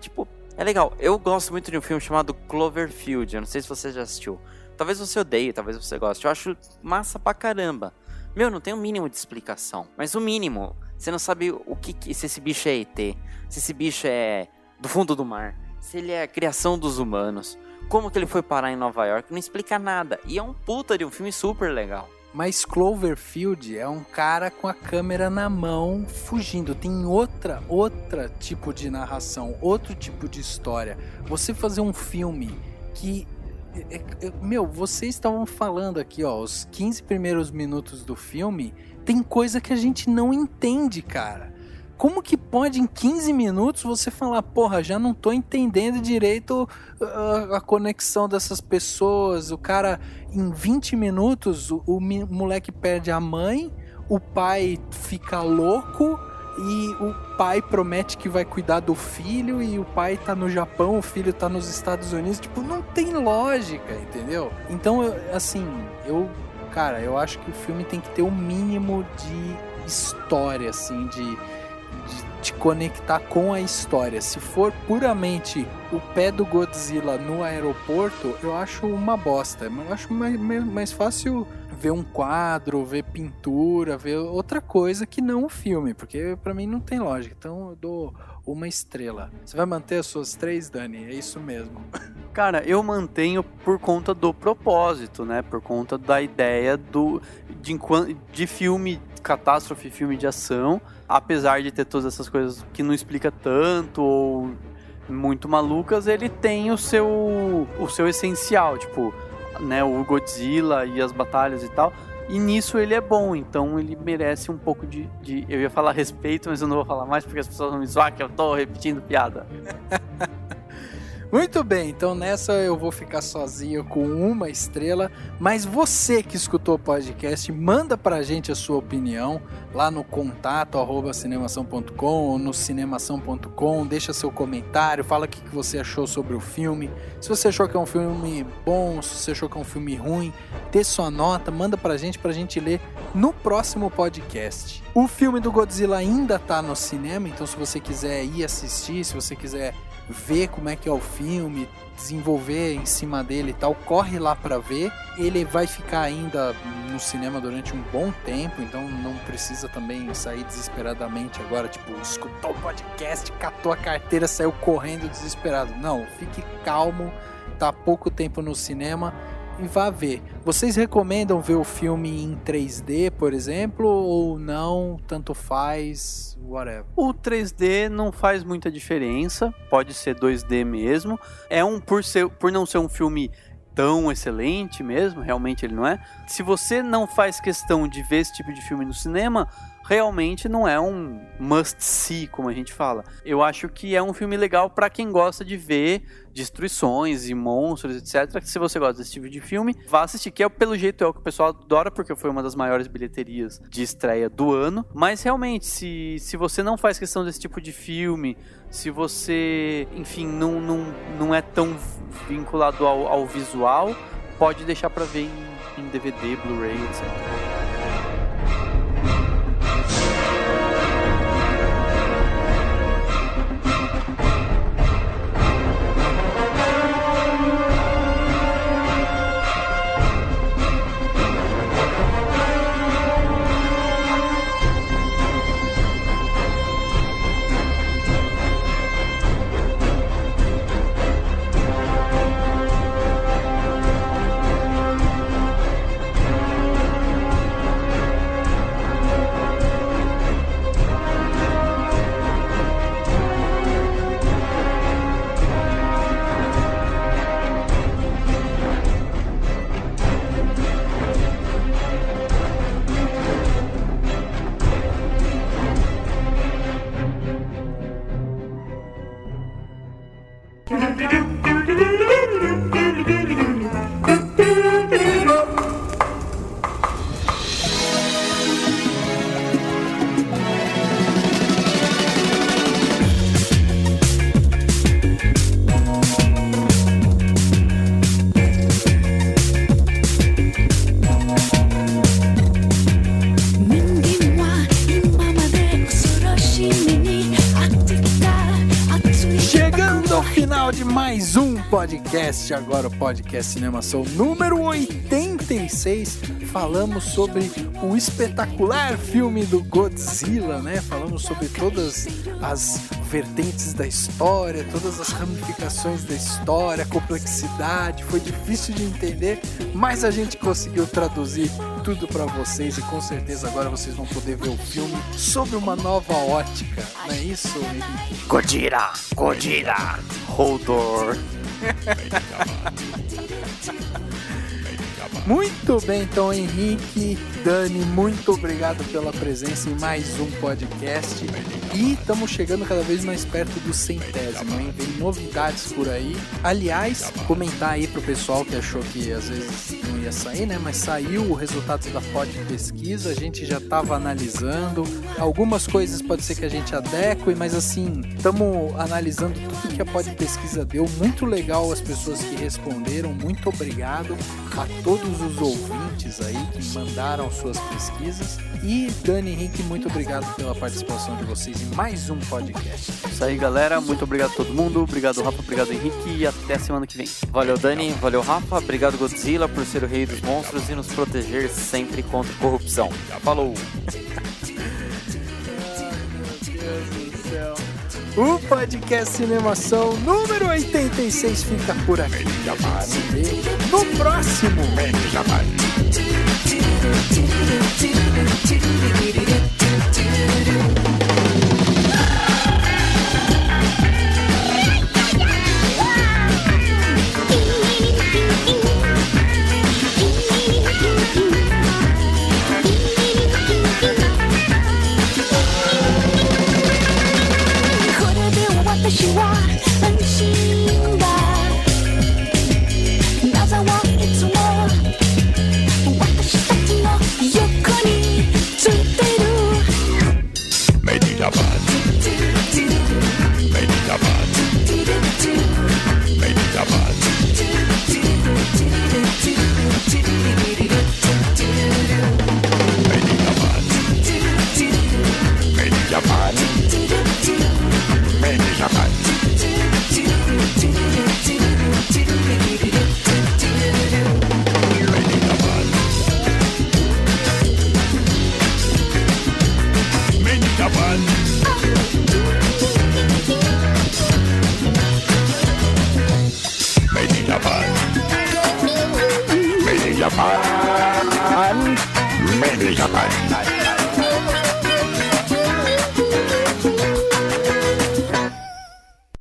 é legal. Eu gosto muito de um filme chamado Cloverfield, eu não sei se você já assistiu. Talvez você odeie, talvez você goste, eu acho massa pra caramba. Não tem o mínimo de explicação, mas o mínimo, você não sabe se esse bicho é ET, se esse bicho é do fundo do mar, se ele é a criação dos humanos. Como que ele foi parar em Nova York, não explica nada. E é um puta de um filme super legal. Mas Cloverfield é um cara com a câmera na mão fugindo. Tem outra tipo de narração, outro tipo de história. Você fazer um filme que... vocês estavam falando aqui, os 15 primeiros minutos do filme, tem coisa que a gente não entende, cara. Como que pode em 15 minutos você falar, porra, já não tô entendendo direito a conexão dessas pessoas, o cara em 20 minutos o moleque perde a mãe, o pai fica louco e o pai promete que vai cuidar do filho e o pai tá no Japão, o filho tá nos Estados Unidos, tipo, não tem lógica, entendeu? Então, eu acho que o filme tem que ter um mínimo de história, assim, de te conectar com a história. Se for puramente o pé do Godzilla no aeroporto, eu acho uma bosta. Eu acho mais fácil ver um quadro, ver pintura, ver outra coisa que não o filme, porque pra mim não tem lógica. Então eu dou 1 estrela. Você vai manter as suas 3, Dani? É isso mesmo. Cara, eu mantenho por conta do propósito, né? Por conta da ideia de filme catástrofe, filme de ação, apesar de ter todas essas coisas que não explica tanto ou muito malucas, ele tem o seu essencial, tipo, né, o Godzilla e as batalhas e tal, e nisso ele é bom, então ele merece um pouco de eu ia falar respeito, mas eu não vou falar mais porque as pessoas vão me zoar que eu tô repetindo piada. Muito bem, então nessa eu vou ficar sozinho com 1 estrela, mas você que escutou o podcast, manda pra gente a sua opinião lá no contato@cinemação.com ou no cinemação.com, deixa seu comentário, fala o que você achou sobre o filme, se você achou que é um filme bom, se você achou que é um filme ruim, dê sua nota, manda pra gente ler no próximo podcast. O filme do Godzilla ainda tá no cinema, então se você quiser ir assistir, se você quiser ver como é que é o filme, desenvolver em cima dele e tal, corre lá pra ver. Ele vai ficar ainda no cinema durante um bom tempo, então não precisa também sair desesperadamente agora, tipo, escutou o podcast, catou a carteira, saiu correndo desesperado. Não, fique calmo, tá há pouco tempo no cinema e vá ver. Vocês recomendam ver o filme em 3D, por exemplo, ou não? Tanto faz, whatever. O 3D não faz muita diferença, pode ser 2D mesmo. Por não ser um filme tão excelente mesmo, realmente ele não é. Se você não faz questão de ver esse tipo de filme no cinema, realmente não é um must-see, como a gente fala. Eu acho que é um filme legal pra quem gosta de ver destruições e monstros, etc. Se você gosta desse tipo de filme, vá assistir, que pelo jeito é o que o pessoal adora, porque foi uma das maiores bilheterias de estreia do ano. Mas realmente, se você não faz questão desse tipo de filme, se você, enfim, não é tão vinculado ao visual, pode deixar pra ver em DVD, Blu-ray, etc. Mais um podcast, agora o podcast Cinemação número 86. Falamos sobre o espetacular filme do Godzilla, né? Falamos sobre todas as vertentes da história, todas as ramificações da história, a complexidade. Foi difícil de entender, mas a gente conseguiu traduzir tudo pra vocês e com certeza agora vocês vão poder ver o filme sob uma nova ótica. Não é isso, Henrique? Godzilla! Godzilla! Holdor! Muito bem, então, Henrique, Dani, muito obrigado pela presença em mais um podcast. E estamos chegando cada vez mais perto do 100º, hein? Vem novidades por aí. Aliás, comentar aí pro pessoal que achou que às vezes não ia sair, né? Mas saiu o resultado da Pod Pesquisa, a gente já estava analisando. Algumas coisas pode ser que a gente adeque, mas assim, estamos analisando tudo que a Pod Pesquisa deu. Muito legal as pessoas que responderam, muito obrigado a todos os ouvintes aí que mandaram suas pesquisas. E Dani Henrique, muito obrigado pela participação de vocês em mais um podcast. Isso aí, galera. Muito obrigado a todo mundo. Obrigado, Rafa. Obrigado, Henrique. E até semana que vem. Valeu, Dani. Valeu, Rafa. Obrigado, Godzilla, por ser o rei dos monstros e nos proteger sempre contra a corrupção. Falou! O podcast Cinemação número 86 fica por aqui. Se vê no próximo.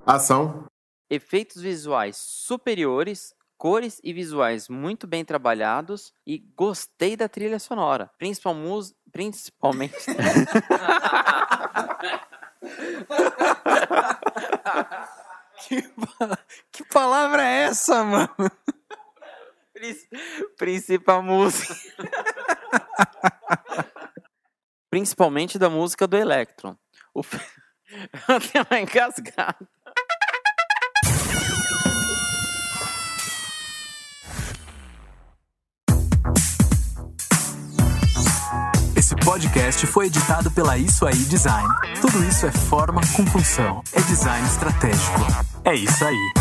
Ação. Efeitos visuais superiores, cores e visuais muito bem trabalhados e gostei da trilha sonora. Principalmente... Que palavra é essa, mano? Principal música. Principalmente da música do Electron. Eu tenho uma engasgada. Esse podcast foi editado pela Isso Aí Design. Tudo isso é forma com função. É design estratégico. É isso aí.